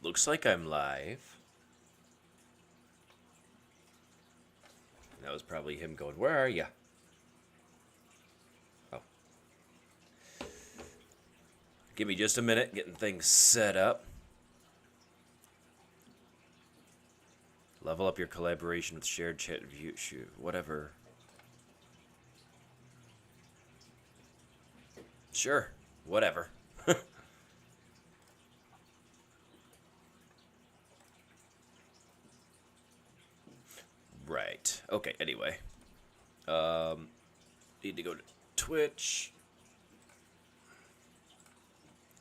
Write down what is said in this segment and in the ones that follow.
Looks like I'm live. That was probably him going, "Where are you?" Oh. Give me just a minute, getting things set up. Level up your collaboration with shared chat view, whatever. Sure, whatever. Right. Okay, anyway. Need to go to Twitch.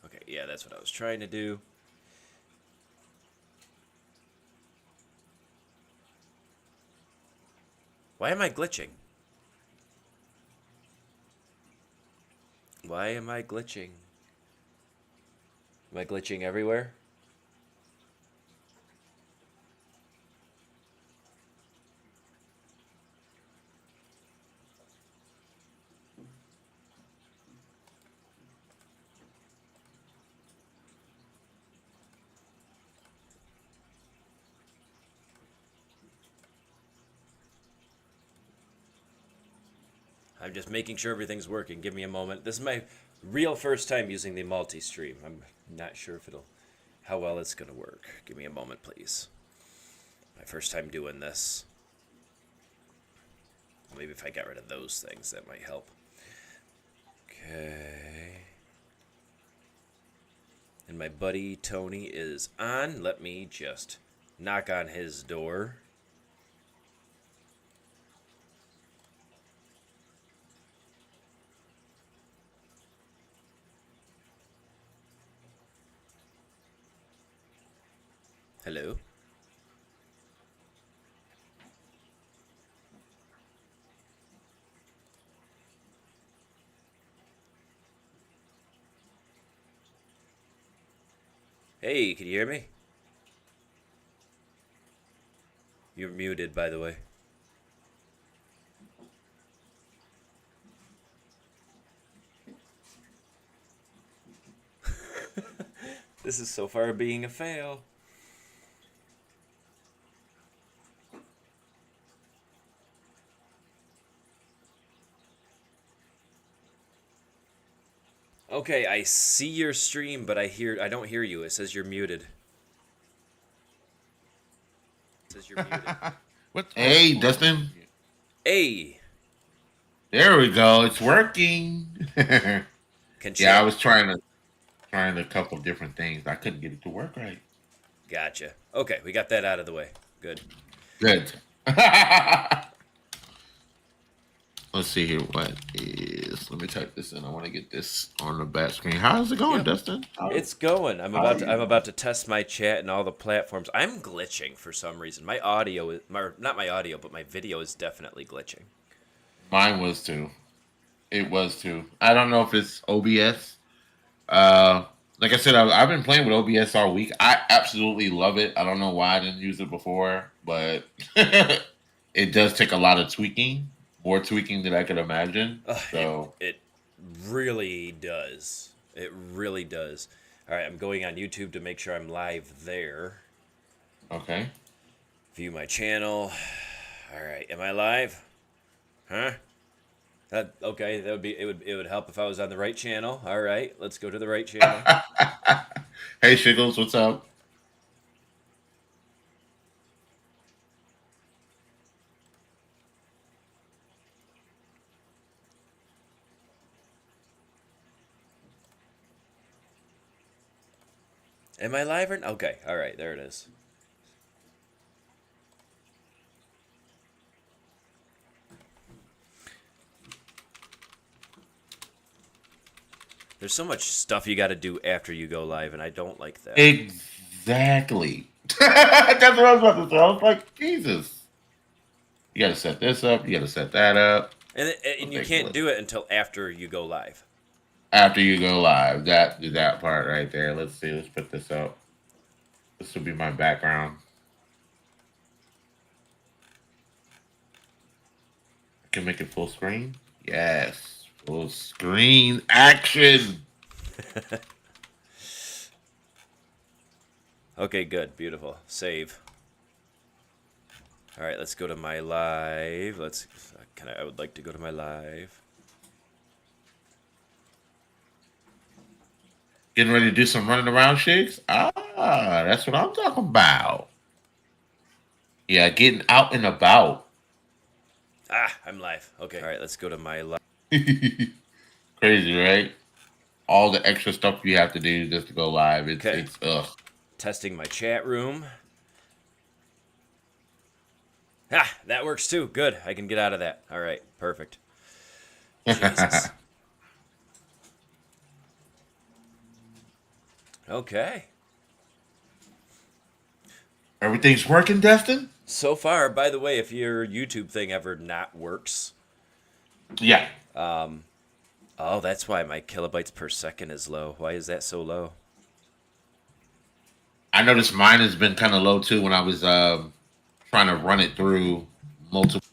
Okay, yeah, that's what I was trying to do. Why am I glitching? Why am I glitching? Am I glitching everywhere? I'm just making sure everything's working. Give me a moment. This is my real first time using the multi-stream. I'm not sure if how well it's gonna work. Give me a moment, please. My first time doing this. Maybe if I got rid of those things, that might help. Okay. And my buddy Tony is on. Let me just knock on his door. Hello. Hey, can you hear me? You're muted, by the way. This is so far being a fail. Okay, I see your stream, but I don't hear you. It says you're muted. It says you're muted. Hey, Dustin. Hey. There we go. It's working. Yeah, I was trying a couple different things. I couldn't get it to work right. Gotcha. Okay, we got that out of the way. Good. Good. Let's see here. What is? Let me type this in. I want to get this on the back screen. How's it going, Dustin? It's going. I'm about to test my chat and all the platforms. I'm glitching for some reason. My audio is not my audio, but my video is definitely glitching. Mine was too. It was too. I don't know if it's OBS. Like I said, I've been playing with OBS all week. I absolutely love it. I don't know why I didn't use it before, but it does take a lot of tweaking, more tweaking than I could imagine. So it really does. It really does. All right, I'm going on YouTube to make sure I'm live there. Okay. View my channel. All right, am I live? Huh? Okay, it would help if I was on the right channel. All right, let's go to the right channel. Hey Shiggles, what's up? Am I live or okay? All right, there it is. There's so much stuff you got to do after you go live, and I don't like that. Exactly. That's what I was about to say. I was like, Jesus. You got to set this up. You got to set that up. And you can't do it until after you go live. After you go live, that part right there. Let's see. Let's put this up. This will be my background. I can make it full screen. Yes, full screen action. Okay, good. Beautiful. Save. All right, let's go to my live. I would like to go to my live. Getting ready to do some running around shakes? Ah, that's what I'm talking about. Yeah, getting out and about. Ah, I'm live. Okay. All right, let's go to my live. Crazy, right? All the extra stuff you have to do just to go live. It's Okay. it's ugh. Testing my chat room. Ah, that works too. Good. I can get out of that. All right. Perfect. Jesus. Okay. Everything's working, Destin? So far, by the way, if your YouTube thing ever not works, Yeah. oh, that's why my kilobytes per second is low. Why is that so low? I noticed mine has been kind of low too when I was trying to run it through multiple.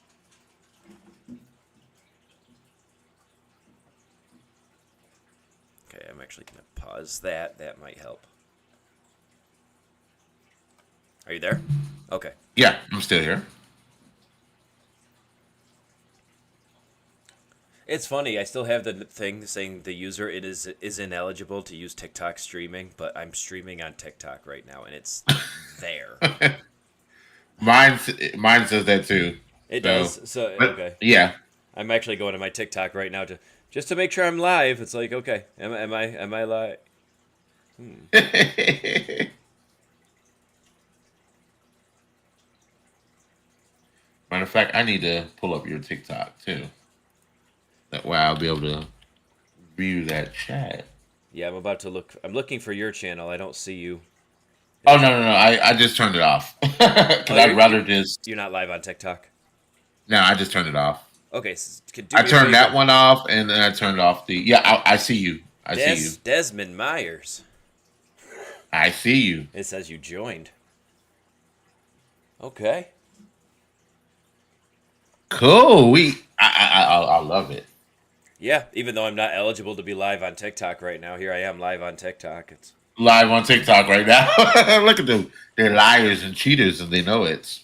Okay, I'm actually going to pause that. That might help. Are you there? Okay. Yeah, I'm still here. It's funny. I still have the thing saying the user is ineligible to use TikTok streaming, but I'm streaming on TikTok right now, and it's there. Mine says that too. It So, does. So but okay. yeah. I'm actually going to my TikTok right now to just to make sure I'm live. It's like, okay, am I live? Matter of fact, I need to pull up your TikTok too. That way I'll be able to view that chat. Yeah, I'm about to look. I'm looking for your channel. I don't see you. Oh no! I just turned it off because Oh, I'd rather just. you're not live on TikTok. No, I just turned it off. Okay, do I me a turned that favor. one off, and then I turned off the. Yeah, I see you. I see you. Desmond Myers. I see you. It says you joined. Okay. Cool. I love it. Yeah, even though I'm not eligible to be live on TikTok right now, here I am live on TikTok. It's Live on TikTok right now. Look at them. They're liars and cheaters, and they know it.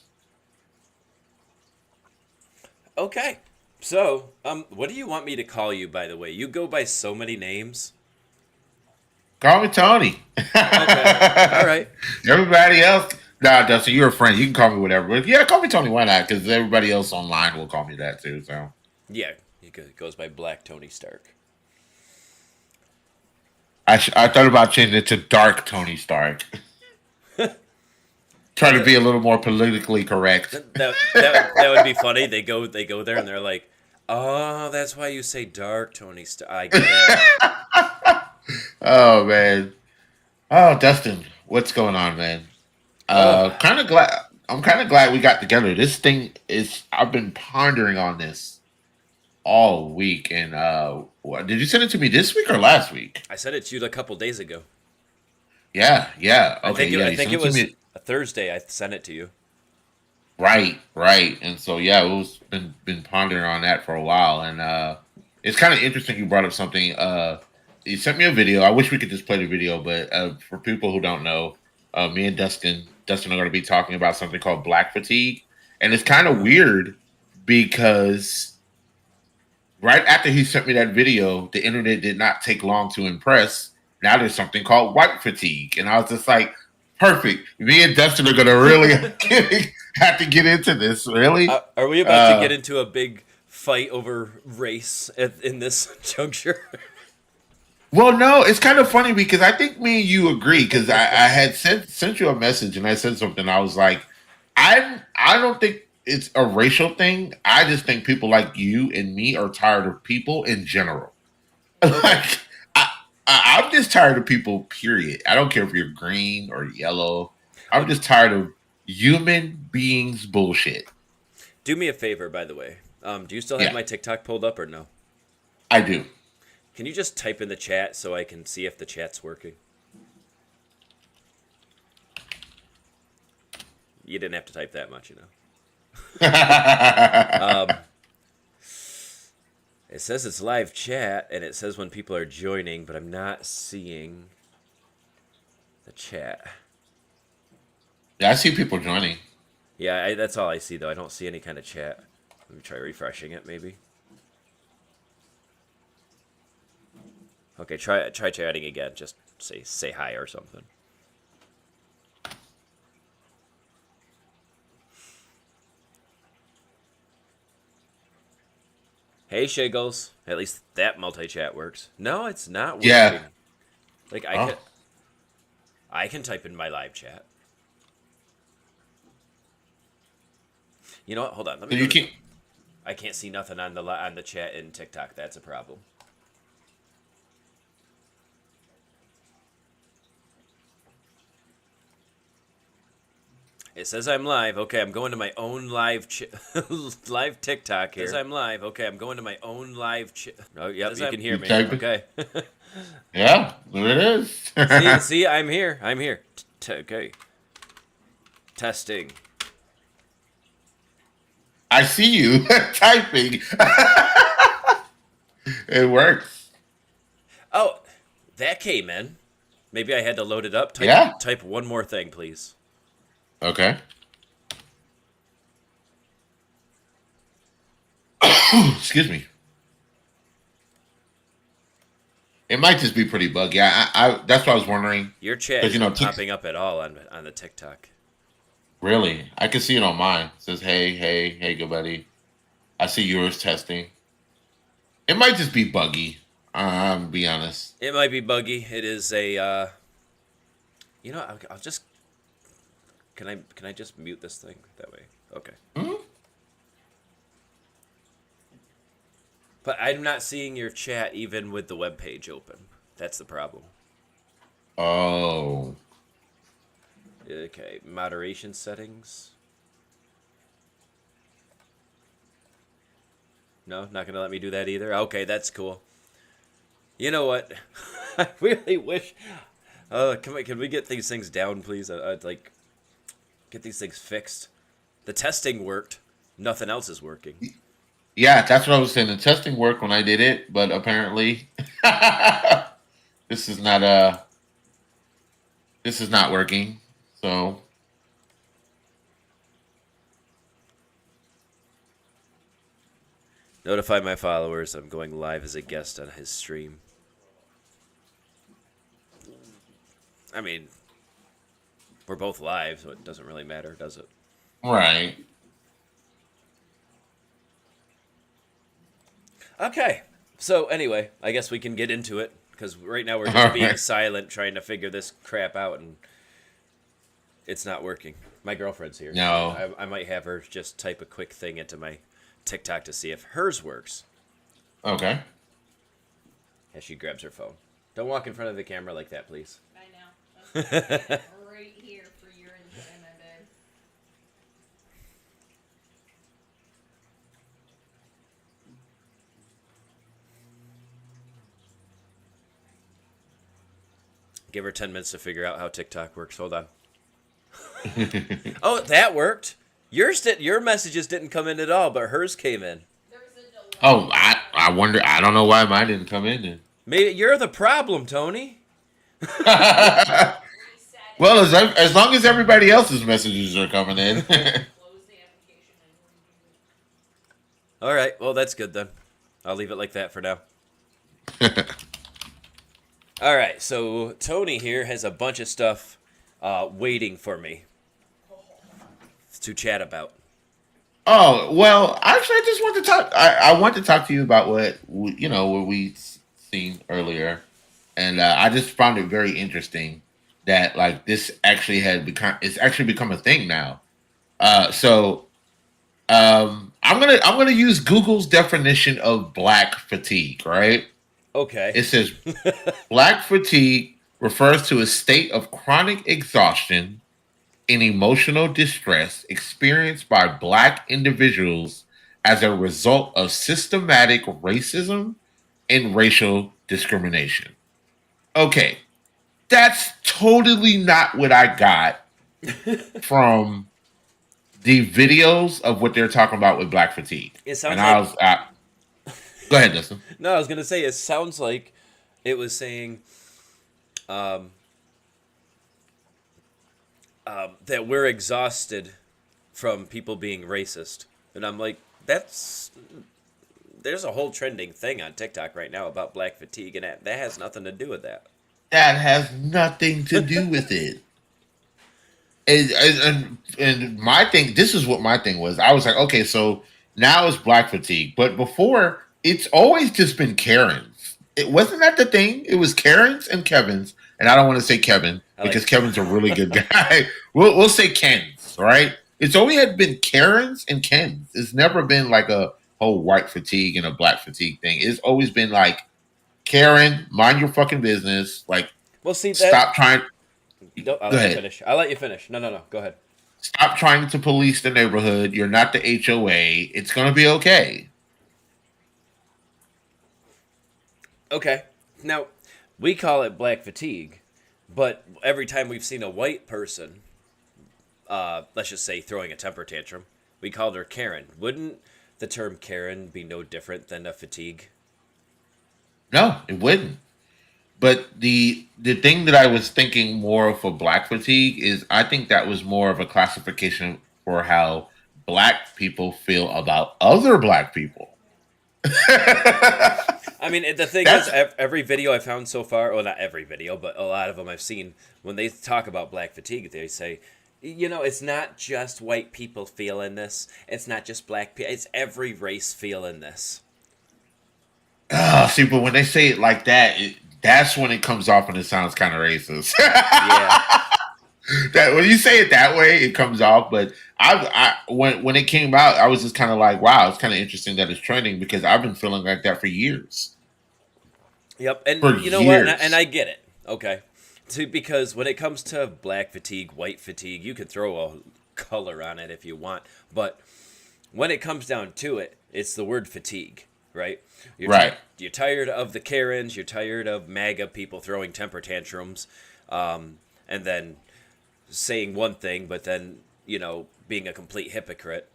okay. So, what do you want me to call you? By the way, you go by so many names. Call me Tony. Okay. All right. Everybody else. Nah, Dustin, you're a friend. You can call me whatever. But yeah, call me Tony. Why not? Because everybody else online will call me that too. So Yeah, it goes by Black Tony Stark. I thought about changing it to Dark Tony Stark. Try to be a little more politically correct. That would be funny. They go there and they're like, "Oh, that's why you say Dark Tony Stark." I get it. Oh man. Oh, Dustin, what's going on, man? Oh, Kind of glad. I'm kind of glad we got together. This thing is. I've been pondering on this all week, and did you send it to me this week or last week? I sent it to you a couple days ago. Yeah, yeah. Okay, yeah. I You think sent it it to was me. a Thursday. I sent it to you. Right, right. And so yeah, it was been pondering on that for a while, and it's kind of interesting. You brought up something. You sent me a video. I wish we could just play the video, but for people who don't know, me and Dustin are going to be talking about something called black fatigue, and it's kind of weird because right after he sent me that video, the internet did not take long to impress. Now there's something called white fatigue, and I was just like, perfect. Me and Dustin are going to really have to get into this. Really, Are we about to get into a big fight over race in this juncture? well, no, it's kind of funny because I think me and you agree because I had sent you a message and I said something. I was like, I don't think it's a racial thing. I just think people like you and me are tired of people in general. Okay. Like I'm just tired of people. Period. I don't care if you're green or yellow. I'm Okay. just tired of human beings bullshit. Do me a favor, by the way. Do you still have Yeah, my TikTok pulled up or no? I do. Can you just type in the chat so I can see if the chat's working? You didn't have to type that much, you know. It says it's live chat, and it says when people are joining, but I'm not seeing the chat. Yeah, I see people joining. Yeah, that's all I see though. I don't see any kind of chat. Let me try refreshing it, maybe. Okay, try chatting again. Just say hi or something. Hey, Shiggles. At least that multi-chat works. No, it's not working. Yeah. Like Oh. I can type in my live chat. You know what? Hold on. Let me So go you to. can. I can't see nothing on the chat in TikTok. That's a problem. It says I'm live. Okay, I'm going to my own live TikTok here. It says I'm live. Okay, I'm going to my own live. Oh, yep, you can hear You me. type it? Okay. Yeah, there it is. see, I'm here. I'm here. Okay. Testing. I see you typing. It works. Oh, that came in. Maybe I had to load it up. Yeah. Type one more thing, please. Okay. Excuse me. It might just be pretty buggy. I that's what I was wondering. Your chat Because isn't popping up at all on the TikTok. really, I can see it on mine. It says, "Hey, hey, hey, good buddy." I see yours testing. It might just be buggy. Be honest. It might be buggy. It is a. You know, I'll just. Can I just mute this thing that way? Okay. Hmm? But I'm not seeing your chat even with the web page open. That's the problem. Oh. Okay, moderation settings. No, not gonna let me do that either. Okay, that's cool. You know what? I really wish. Can we get these things down, please? I'd like get these things fixed. The testing worked. Nothing else is working. Yeah, that's what I was saying. The testing worked when I did it, but apparently this is not this is not working. So Notify my followers I'm going live as a guest on his stream. I mean, we're both live, so it doesn't really matter, does it? right. Okay. So anyway, I guess we can get into it because right now we're just All being right. silent, trying to figure this crap out, and it's not working. My girlfriend's here. No. I might have her just type a quick thing into my TikTok to see if hers works. Okay. As she grabs her phone. Don't walk in front of the camera like that, please. I know. I'm right here for your enjoyment, babe. Give her 10 minutes to figure out how TikTok works. Hold on. Oh, that worked. Your messages didn't come in at all, but hers came in. There was a delay. Oh, I wonder. I don't know why mine didn't come in then. Maybe you're the problem, Tony. Reset it. Well, as long as everybody else's messages are coming in. Close the application and redo it. All right. Well, that's good then. I'll leave it like that for now. All right. So Tony here has a bunch of stuff waiting for me to chat about. Oh well, actually, I just want to talk. I want to talk to you about what what we seen earlier, and I just found it very interesting that like this actually had become it's actually become a thing now. I'm gonna use Google's definition of black fatigue. Right? Okay. It says black fatigue refers to a state of chronic exhaustion and emotional distress experienced by black individuals as a result of systematic racism and racial discrimination. Okay, that's totally not what I got from the videos of what they're talking about with black fatigue. It sounds And like I was, go ahead, Dustin. no. I was gonna say it sounds like it was saying, that we're exhausted from people being racist. And I'm like, there's a whole trending thing on TikTok right now about black fatigue, and that has nothing to do with that. That has nothing to do with it. And my thing, this is what my thing was. I was like, okay, so now it's black fatigue, but before it's always just been Karens. It wasn't that the thing. It was Karens and Kevins, and I don't want to say Kevin because Kevin's a really good guy. We'll say Kens, right? It's always had been Karens and Kens. It's never been like a whole white fatigue and a black fatigue thing. It's always been like Karen, mind your fucking business. Like, well, see, stop trying. I'll let you finish. I'll let you finish. No. Go ahead. Stop trying to police the neighborhood. You're not the HOA. It's going to be okay. Okay. Now, we call it black fatigue, but every time we've seen a white person, let's just say throwing a temper tantrum, we called her Karen. Wouldn't the term Karen be no different than a fatigue? No, it wouldn't. But the thing that I was thinking more for black fatigue is I think that was more of a classification for how black people feel about other black people. I mean, the thing is, every video I found so far, well, not every video, but a lot of them I've seen, when they talk about black fatigue, they say, you know, it's not just white people feeling this. It's not just black people. It's every race feeling this. See, but when they say it like that, that's when it comes off and it sounds kind of racist. Yeah. That when you say it that way, it comes off. But when it came out, I was just kind of like, wow, it's kind of interesting that it's trending because I've been feeling like that for years. Yep, and for you know years. what? And I get it. Okay, because when it comes to black fatigue, white fatigue, you can throw a color on it if you want, but when it comes down to it, it's the word fatigue, right? You're tired of the Karens. You're tired of MAGA people throwing temper tantrums, and then saying one thing, but then, you know, being a complete hypocrite.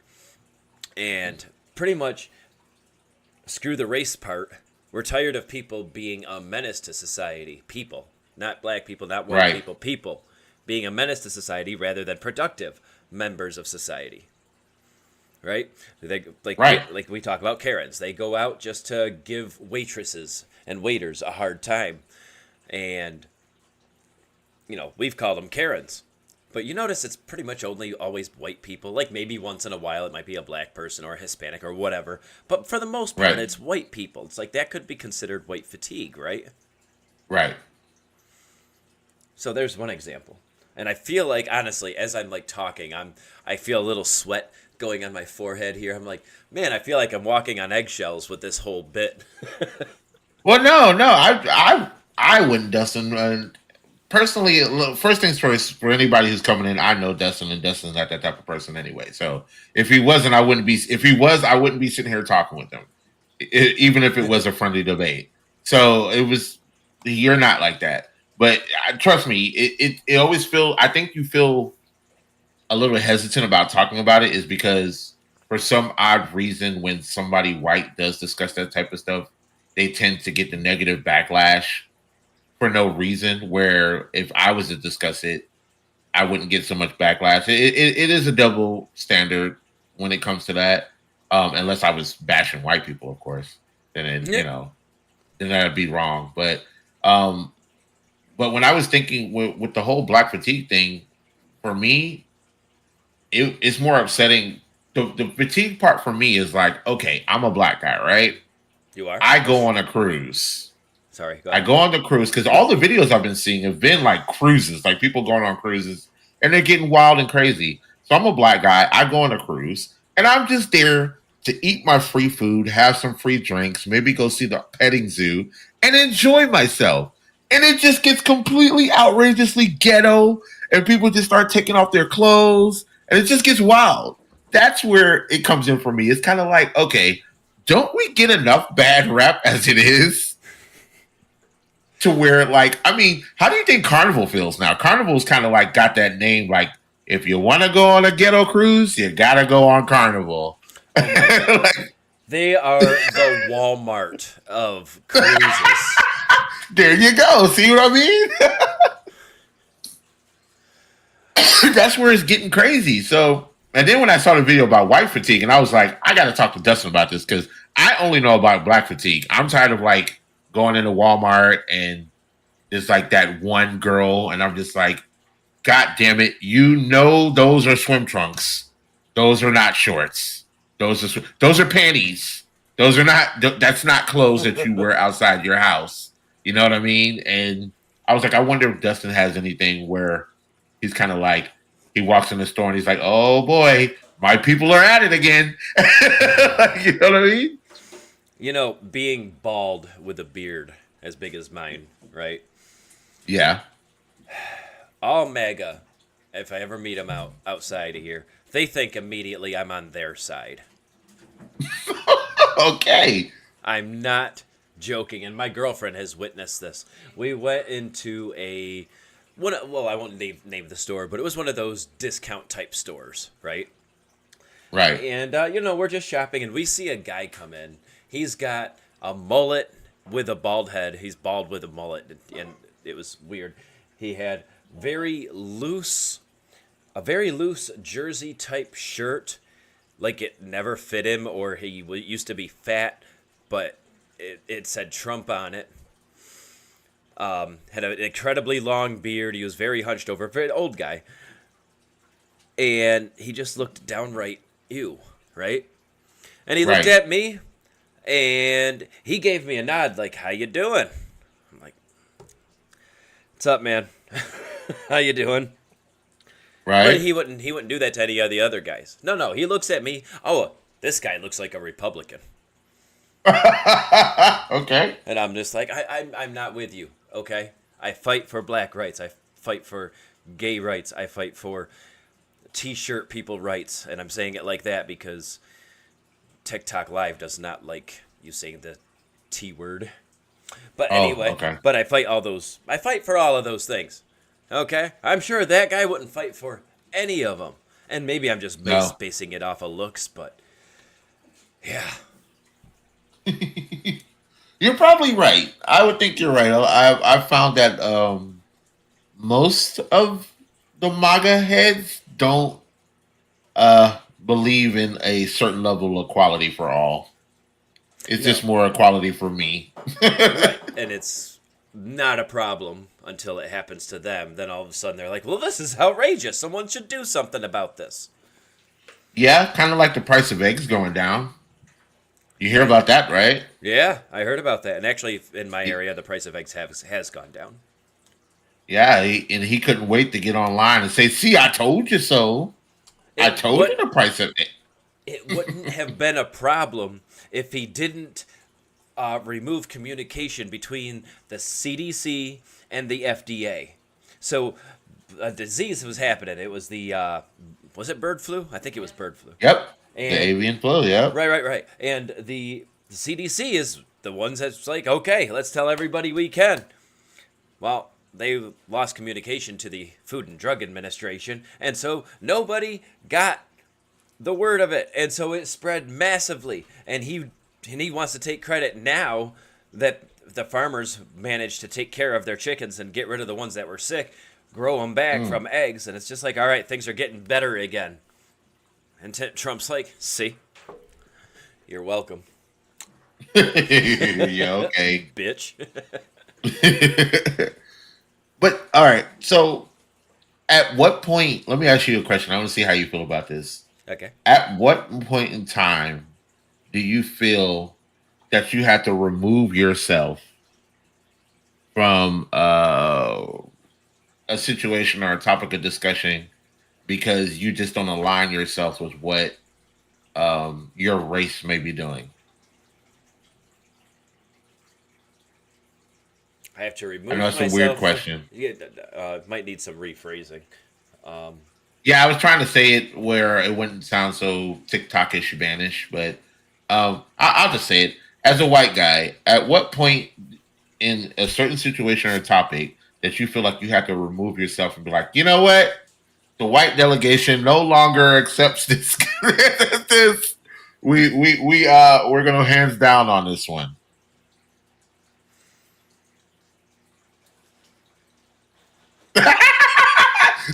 And pretty much, screw the race part. We're tired of people being a menace to society. People, not black people, not white people. People being a menace to society rather than productive members of society. Right? Like we talk about Karens. They go out just to give waitresses and waiters a hard time. And, you know, we've called them Karens. But you notice it's pretty much only always white people. Like maybe once in a while it might be a black person or a Hispanic or whatever. But for the most part, it's white people. It's like that could be considered white fatigue, right? Right. So there's one example. And I feel like, honestly, as I'm like talking, I feel a little sweat going on my forehead here. I'm like, man, I feel like I'm walking on eggshells with this whole bit. Well, no, I wouldn't, Dustin. Personally, first things first, for anybody who's coming in, I know Dustin, and Dustin's not that type of person anyway. So if he wasn't, I wouldn't be. If he was, I wouldn't be sitting here talking with him, even if it was a friendly debate. So it was. You're not like that, but trust me, it always feel. I think you feel a little hesitant about talking about it is because for some odd reason, when somebody white does discuss that type of stuff, they tend to get the negative backlash for no reason, where if I was to discuss it, I wouldn't get so much backlash. It is a double standard when it comes to that, unless I was bashing white people, of course. Then then that'd be wrong. But when I was thinking with the whole black fatigue thing, for me, it's more upsetting. The fatigue part for me is like, okay, I'm a black guy, right? You are? I go on a cruise. Sorry, go ahead. I go on the cruise because all the videos I've been seeing have been like cruises, like people going on cruises, and they're getting wild and crazy. So I'm a black guy. I go on a cruise, and I'm just there to eat my free food, have some free drinks, maybe go see the petting zoo, and enjoy myself. And it just gets completely outrageously ghetto, and people just start taking off their clothes, and it just gets wild. That's where it comes in for me. It's kind of like, okay, don't we get enough bad rap as it is? To where, like, I mean, how do you think Carnival feels now? Carnival's kind of like got that name, like, if you want to go on a ghetto cruise, you got to go on Carnival. Like, they are the Walmart of cruises. There you go. See what I that's where it's getting crazy. So, and then when I saw the video about white fatigue, and I was like, I got to talk to Dustin about this because I only know about black fatigue. I'm tired of like going into Walmart and there's like that one girl, and I'm just like, God damn it! You know those are swim trunks. Those are not shorts. Those are panties. Those are not. That's not clothes that you wear outside your house. You know what I mean? And I was like, I wonder if Dustin has anything where he's kind of like he walks in the store and he's like, "Oh boy, my people are at it again." You know what I mean? You know, being bald with a beard as big as mine, right? Yeah. All MAGA, if I ever meet them outside of here, they think immediately I'm on their side. Okay. I'm not joking, and my girlfriend has witnessed this. We went into well, I won't name the store, but it was one of those discount type stores, right? Right. And, we're just shopping, and we see a guy come in. He's got a mullet with a bald head. He's bald with a mullet, and it was weird. He had a very loose jersey type shirt, like it never fit him, or he used to be fat, but it said Trump on it. Had an incredibly long beard. He was very hunched over, very old guy, and he just looked downright ew, right? And he looked at me, and he gave me a nod, like, "How you doing?" I'm like, "What's up, man? How you doing?" Right. But he wouldn't do that to any of the other guys. No, he looks at me. Oh, this guy looks like a Republican. Okay. And I'm just like, I'm not with you, okay? I fight for black rights. I fight for gay rights. I fight for T-shirt people rights. And I'm saying it like that because TikTok Live does not like you saying the T word. But anyway, okay. But I fight for all of those things. Okay? I'm sure that guy wouldn't fight for any of them. And maybe I'm just basing it off of looks, but yeah. You're probably right. I would think you're right. I found that most of the MAGA heads don't believe in a certain level of equality for all. It's just more equality for me. Right. And it's not a problem until it happens to them. Then all of a sudden they're like, well, this is outrageous. Someone should do something about this. Yeah, kind of like the price of eggs going down. You hear about that, right? Yeah, I heard about that. And actually, in my area, the price of eggs has gone down. Yeah, he couldn't wait to get online and say, "See, I told you so. I told you the price of it." It wouldn't have been a problem if he didn't remove communication between the CDC and the FDA. So a disease was happening. It was was it bird flu? I think it was bird flu. Yep. And, the avian flu, yep. Right. And the CDC is the ones that's like, okay, let's tell everybody we can. Well, they lost communication to the Food and Drug Administration, and so nobody got the word of it, and so it spread massively. And he wants to take credit now that the farmers managed to take care of their chickens and get rid of the ones that were sick, grow them back from eggs, and it's just like, all right, things are getting better again. And Trump's like, see, you're welcome. Yeah, okay. Bitch. But, all right, so at what point, let me ask you a question. I want to see how you feel about this. Okay. At what point in time do you feel that you have to remove yourself from a situation or a topic of discussion because you just don't align yourself with what your race may be doing? I have to remove I know it's myself. a weird question. Yeah, might need some rephrasing. Yeah, I was trying to say it where it wouldn't sound so TikTokish banish, but I'll just say it. As a white guy, at what point in a certain situation or topic that you feel like you have to remove yourself and be like, you know what? The white delegation no longer accepts this. We're gonna hands down on this one.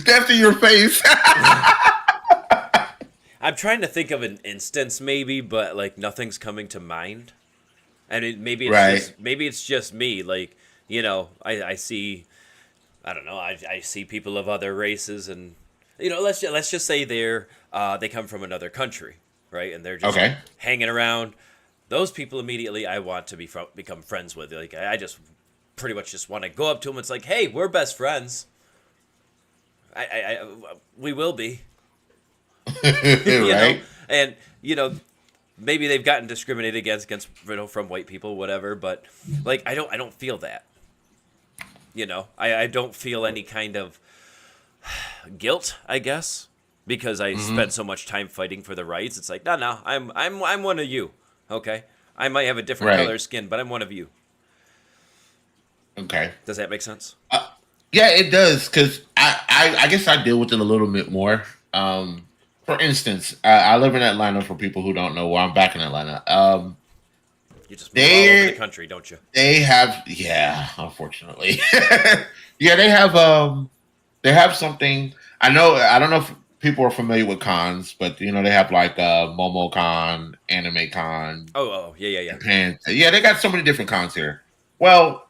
Death to your face. I'm trying to think of an instance, maybe, but like nothing's coming to mind. And Right. maybe it's just me. Like, you know, I see, I don't know, I see people of other races, and you know, let's just say they come from another country, right? And they're just Okay. hanging around. Those people immediately I want to become friends with. Like, I just pretty much just want to go up to them. It's like, hey, we're best friends. I we will be. You know, Right. and you know, maybe they've gotten discriminated against you know, from white people, whatever, but like I don't feel that. You know, I don't feel any kind of guilt, I guess, because I Mm-hmm. spent so much time fighting for the rights. It's like, no, I'm one of you. Okay, I might have a different Right. color skin, but I'm one of you. Okay. Does that make sense? Yeah, it does because I guess I deal with it a little bit more. For instance, I live in Atlanta. For people who don't know, well, I'm back in Atlanta. You just move all over the They country, don't you? they have, yeah, unfortunately, yeah, they have something. I don't know if people are familiar with cons, but you know they have like Momo Con, Anime Con, Oh, yeah. Japan. Yeah, they got so many different cons here. Well,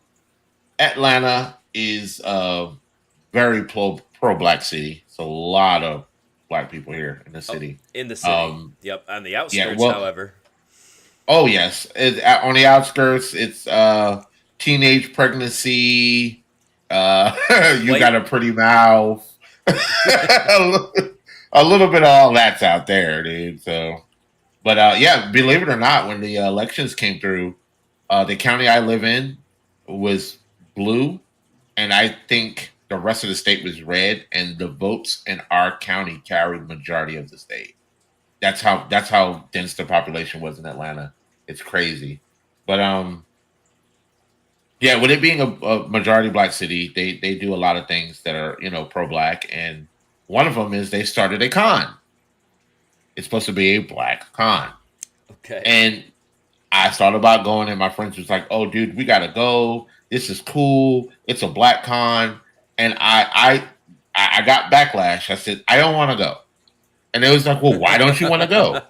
Atlanta is very pro black city. It's a lot of black people here in the Oh, city. in the city. Um, Yep. On the yeah, outskirts, well, however. oh yes, on the outskirts, it's teenage pregnancy. You got White. a pretty mouth. A little bit of all that's out there, dude. So, but yeah, believe it or not, when the elections came through, the county I live in was blue, and I think the rest of the state was red, and the votes in our county carried majority of the state. That's how dense the population was in Atlanta. It's crazy, but yeah, with it being a majority black city, they do a lot of things that are pro black, and one of them is they started a con. It's supposed to be a black con, Okay. and I thought about going, and my friends was like, "Oh, dude, we gotta go. This is cool. It's a black con." And I got backlash. I said, "I don't want to go." And they was like, "Well, why don't you want to go?"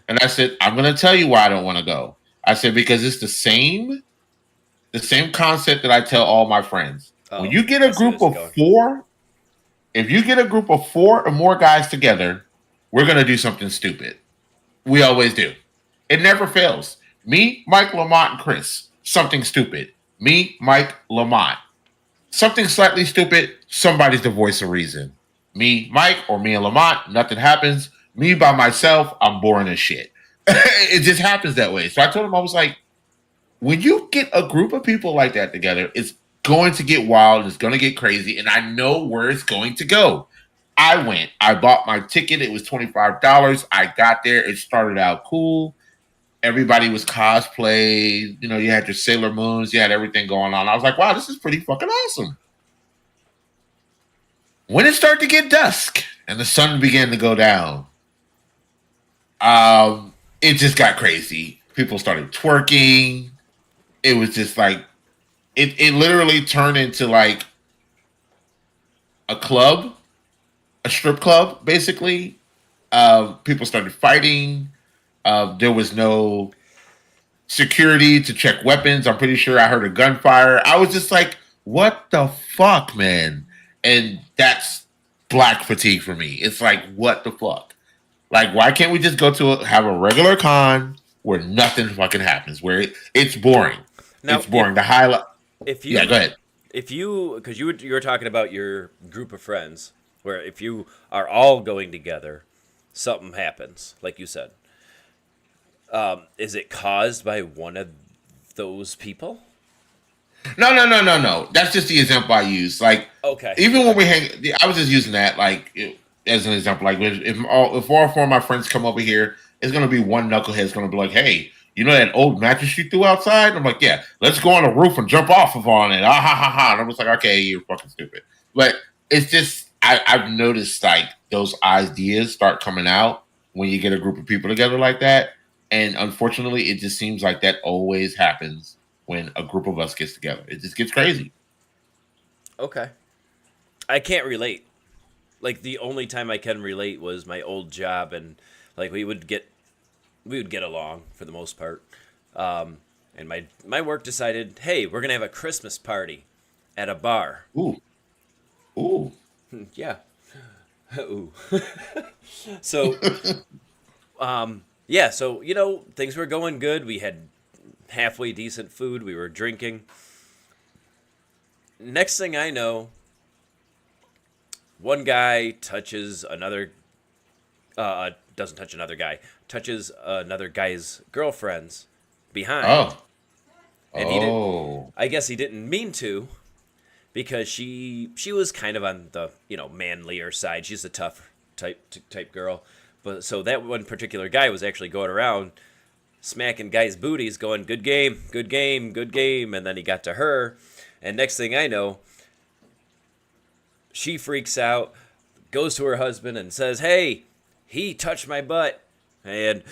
And I said, "I'm going to tell you why I don't want to go." I said because it's the same concept that I tell all my friends. When Oh, you get I a see where group this is of going. four, if you get a group of four or more guys together, we're going to do something stupid. We always do. It never fails. Me, Mike, Lamont, and Chris. Something stupid. Me, Mike, Lamont. Something slightly stupid. Somebody's the voice of reason. Me, Mike, or me and Lamont. Nothing happens. Me by myself, I'm boring as shit. It just happens that way. So I told him, I was like, when you get a group of people like that together, it's going to get wild. It's going to get crazy. And I know where it's going to go. I went. I bought my ticket. It was $25. I got there. It started out cool. Everybody was cosplay. You had your Sailor Moons. You had everything going on. I was like, wow, this is pretty fucking awesome. When it started to get dusk and the sun began to go down, it just got crazy. People started twerking. It was just like it literally turned into like a club, a strip club, basically. People started fighting. There was no security to check weapons. I'm pretty sure I heard a gunfire. I was just like, what the fuck, man? And that's black fatigue for me. It's like, what the fuck? Like, why can't we just go to have a regular con where nothing fucking happens? Where it's boring. Now, It's boring. The highlight. if Yeah, you go ahead. if you because you were talking about your group of friends, where if you are all going together, something happens, like you said. Is it caused by one of those people? No. That's just the example I use. Like, Okay. even when Okay. we hang, I was just using that as an example. Like, if all four of my friends come over here, it's gonna be one knucklehead. It's gonna be like, "Hey, you know that old mattress you threw outside?" And I'm like, "Yeah, let's go on the roof and jump off of on it." Ah ha ha ha. And I'm just like, "Okay, you're fucking stupid." But it's just I've noticed like those ideas start coming out when you get a group of people together like that, and unfortunately, it just seems like that always happens when a group of us gets together. It just gets crazy. Okay. I can't relate. like the only time I can relate was my old job, and like we would get along for the most part. And my work decided, hey, we're gonna have a Christmas party at a bar. Ooh. Ooh. Yeah. Ooh. So yeah, so things were going good. We had halfway decent food. We were drinking. Next thing I know, one guy touches another. Doesn't touch another guy. Touches another guy's girlfriend's behind, Oh. and he did. Oh. I guess he didn't mean to, because she was kind of on the manlier side. She's a tough type girl, but so that one particular guy was actually going around smacking guys' booties, going good game, good game, good game, and then he got to her, and next thing I know, she freaks out, goes to her husband and says, "Hey, he touched my butt," and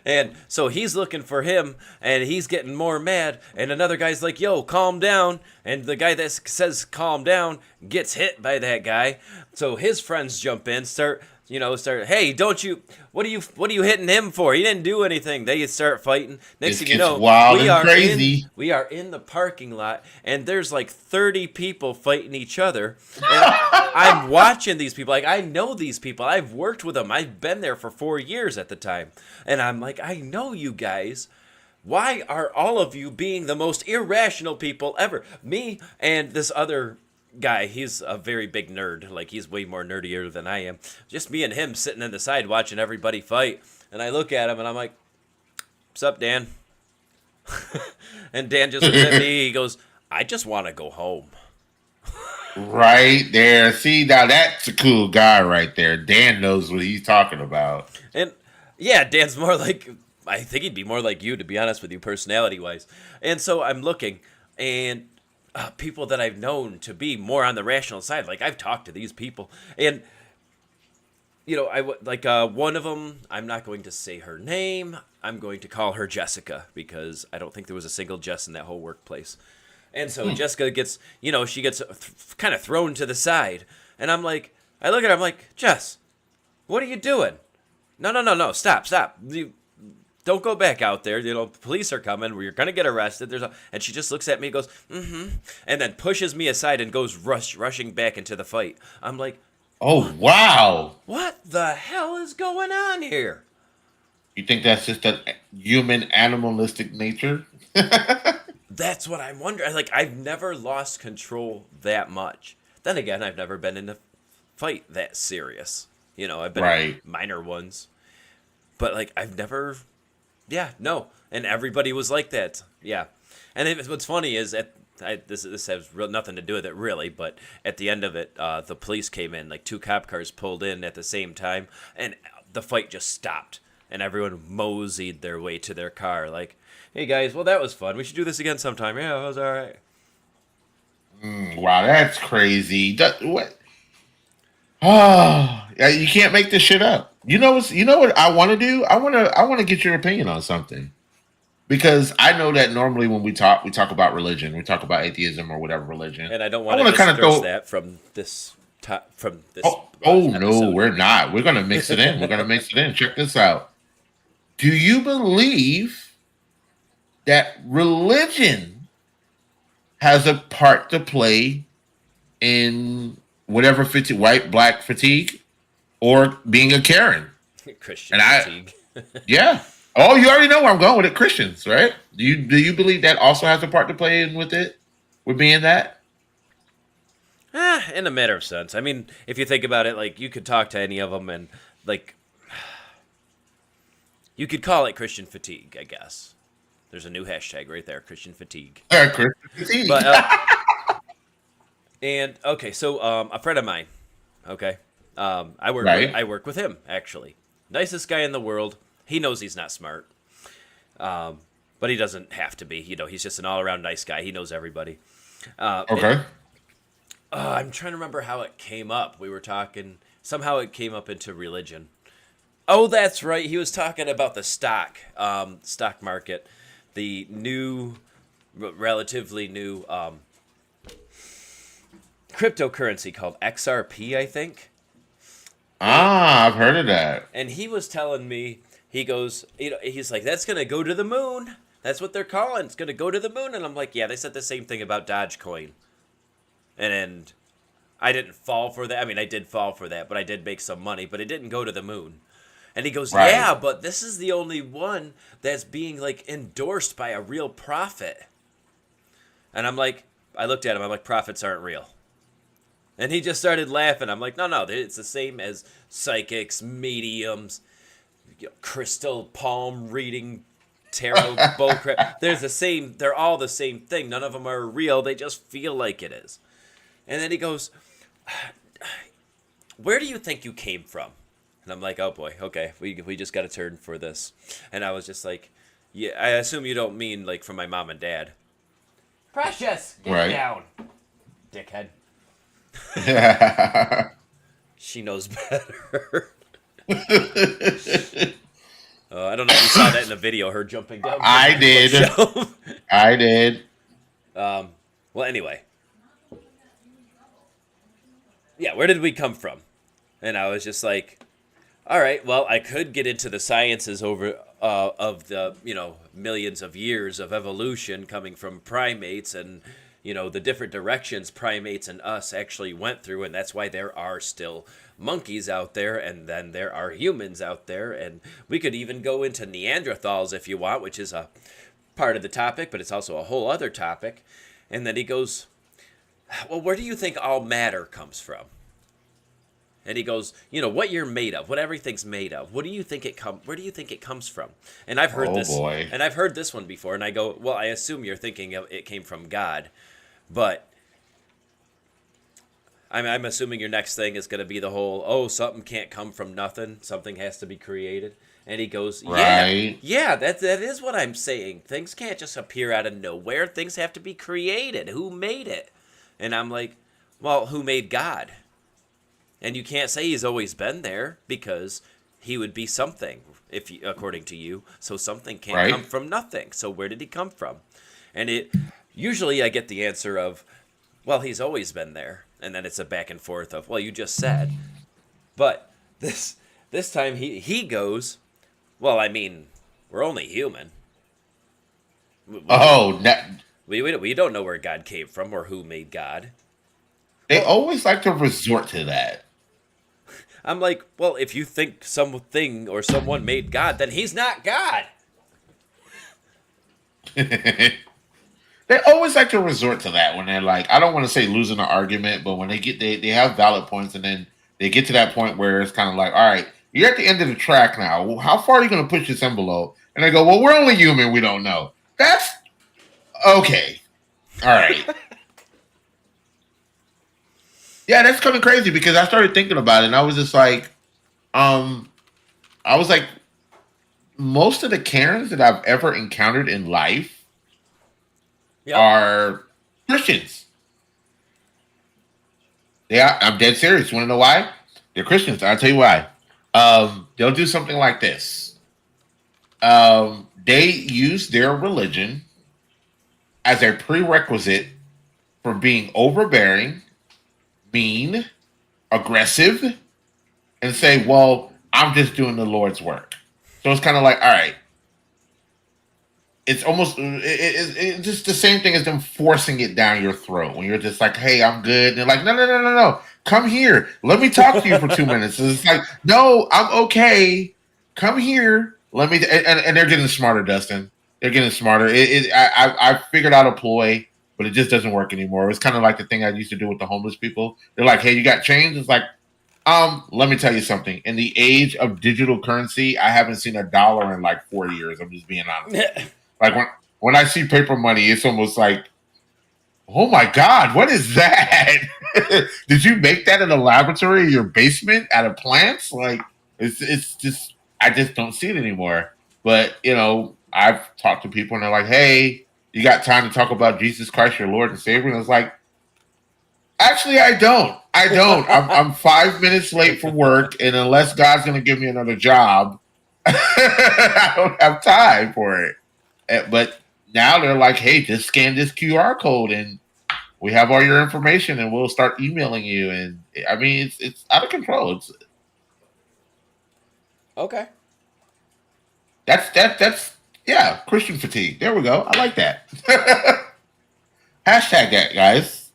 And so he's looking for him, and he's getting more mad. And another guy's like, "Yo, calm down." And the guy that says calm down gets hit by that guy. So his friends jump in, start, "Hey, don't you? What are you hitting him for? He didn't do anything." They start fighting. Next It thing you gets know, wild we and are crazy. we are in the parking lot, and there's like 30 people fighting each other. And I'm watching these people. Like, I know these people. I've worked with them. I've been there for 4 years at the time. And I'm like, I know you guys. Why are all of you being the most irrational people ever? Me and this other guy, he's a very big nerd. Like, he's way more nerdier than I am. Just me and him sitting on the side watching everybody fight. And I look at him and I'm like, "What's up, Dan?" And Dan just looks at me. He goes, "I just want to go home." Right there. See, now that's a cool guy right there. Dan knows what he's talking about. And yeah, Dan's more like, I think he'd be more like you, to be honest with you, personality-wise. And so I'm looking, and people that I've known to be more on the rational side, like I've talked to these people, and one of them, I'm not going to say her name. I'm going to call her Jessica, because I don't think there was a single Jess in that whole workplace. And so Jessica gets, she gets kind of thrown to the side. And I'm like, I look at her, I'm like, "Jess, what are you doing? No, stop. Don't go back out there. Police are coming. You're going to get arrested." And she just looks at me and goes, "Mm-hmm," and then pushes me aside and goes rushing back into the fight. I'm like, Oh, wow. what the hell is going on here? You think that's just a human animalistic nature? That's what I'm wondering. Like, I've never lost control that much. Then again, I've never been in a fight that serious. I've been Right. in minor ones. But, like, I've never... Yeah, no. And everybody was like that. Yeah. And what's funny is, this has nothing to do with it, really, but at the end of it, the police came in. Like, 2 cop cars pulled in at the same time, and the fight just stopped. And everyone moseyed their way to their car. Like, "Hey, guys, well, that was fun. We should do this again sometime." "Yeah, it was all right." Wow, that's crazy. What? Oh, you can't make this shit up. You know what I want to do? I want to get your opinion on something. Because I know that normally when we talk about religion, we talk about atheism or whatever religion. And I don't I want to want to kind of disperse throw. that from this Oh no, episode. we're not. We're gonna mix it in. We're gonna mix it in. Check this out. Do you believe that religion has a part to play in whatever white, black fatigue, or being a Karen? Christian And fatigue. Yeah. Oh, you already know where I'm going with it. Christians, right? Do you believe that also has a part to play in with it, with being that? In a matter of sense. I mean, if you think about it, like, you could talk to any of them, and, like, you could call it Christian fatigue, I guess. There's a new hashtag right there, Christian fatigue. Christian fatigue. But and okay, so a friend of mine, okay, Right. I work with him, actually. Nicest guy in the world. He knows he's not smart, but he doesn't have to be. He's just an all around nice guy. He knows everybody. Okay. I'm trying to remember how it came up. We were talking. Somehow it came up into religion. Oh, that's right. He was talking about the stock market, the new, relatively new cryptocurrency called XRP, I think. I've heard of that. And he was telling me, he goes, he's like, that's gonna go to the moon. That's what they're calling. It's gonna go to the moon. And I'm like, yeah, they said the same thing about Dogecoin. And I didn't fall for that. I mean, I did fall for that, but I did make some money, but it didn't go to the moon. And he goes, Right. yeah, but this is the only one that's being like endorsed by a real prophet. And I'm like, I looked at him, I'm like, prophets aren't real. And he just started laughing. I'm like, no, it's the same as psychics, mediums, crystal palm reading, tarot bullcrap. They're all the same thing. None of them are real. They just feel like it is. And then he goes, where do you think you came from? And I'm like, oh boy, okay, we just got a turn for this. And I was just like, yeah, I assume you don't mean like from my mom and dad. Precious, get Right. down, dickhead. She knows better. I don't know if you saw that in the video, her jumping down. I did. Shelf. I did. Well, anyway. Yeah, where did we come from? And I was just like, all right, well, I could get into the sciences over of the, millions of years of evolution coming from primates and, the different directions primates and us actually went through. And that's why there are still monkeys out there. And then there are humans out there. And we could even go into Neanderthals if you want, which is a part of the topic, but it's also a whole other topic. And then he goes, well, where do you think all matter comes from? And he goes, what you're made of, what everything's made of. Where do you think it comes from? And I've heard Oh, this. boy. And I've heard this one before. And I go, well, I assume you're thinking it came from God, but I'm assuming your next thing is going to be the whole, something can't come from nothing. Something has to be created. And he goes, Right. yeah, that is what I'm saying. Things can't just appear out of nowhere. Things have to be created. Who made it? And I'm like, well, who made God? And you can't say he's always been there because he would be something, according to you. So something can't come from nothing. So where did he come from? And usually I get the answer of, well, he's always been there. And then it's a back and forth of, well, you just said. But this time he goes, well, I mean, we're only human. We don't know where God came from or who made God. They always like to resort to that. I'm like, well, if you think something or someone made God, then he's not God. They always like to resort to that when they're like, I don't want to say losing an argument, but when they have valid points and then they get to that point where it's kind of like, all right, you're at the end of the track now. Well, how far are you going to push this envelope? And they go, well, we're only human. We don't know. That's okay. All right. Yeah, that's kind of crazy because I started thinking about it and I was just like, most of the Karens that I've ever encountered in life are Christians. Yeah, I'm dead serious. You want to know why? They're Christians. I'll tell you why. They'll do something like this. They use their religion as a prerequisite for being overbearing, mean, aggressive, and say, well, I'm just doing the Lord's work. So it's kind of like, all right. It's almost it's just the same thing as them forcing it down your throat when you're just like, hey, I'm good. And they're like, no. Come here. Let me talk to you for 2 minutes. And it's like, no, I'm okay. Come here. Let me. And they're getting smarter, Dustin. They're getting smarter. I figured out a ploy, but it just doesn't work anymore. It's kind of like the thing I used to do with the homeless people. They're like, hey, you got change? It's like, let me tell you something. In the age of digital currency, I haven't seen $1 in like 4 years. I'm just being honest. Like when I see paper money, it's almost like, oh my God, what is that? Did you make that in a laboratory in your basement out of plants? Like it's just I just don't see it anymore. But I've talked to people and they're like, hey, you got time to talk about Jesus Christ, your Lord and Savior? And it's like, actually, I don't. I'm 5 minutes late for work, and unless God's going to give me another job, I don't have time for it. But now they're like, hey, just scan this QR code and we have all your information, and we'll start emailing you. And I mean, it's out of control. It's Okay. that's yeah, Christian fatigue. There we go. I like that. Hashtag that, guys.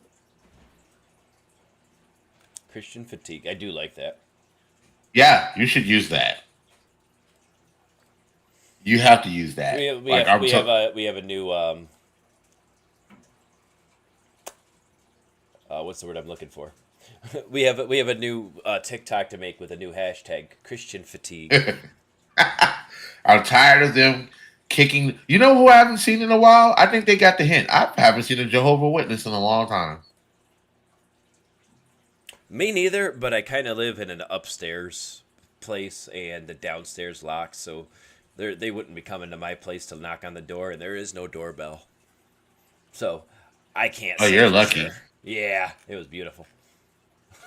Christian fatigue. I do like that. Yeah, you should use that. You have to use that. We have a new what's the word I'm looking for? we have a new TikTok to make with a new hashtag Christian fatigue. I'm tired of them kicking. You know who I haven't seen in a while? I think they got the hint. I haven't seen a Jehovah Witness in a long time. Me neither, but I kind of live in an upstairs place and the downstairs locked, so they wouldn't be coming to my place to knock on the door, and there is no doorbell. So I can't. Oh, say you're for lucky. sure. Yeah, it was beautiful.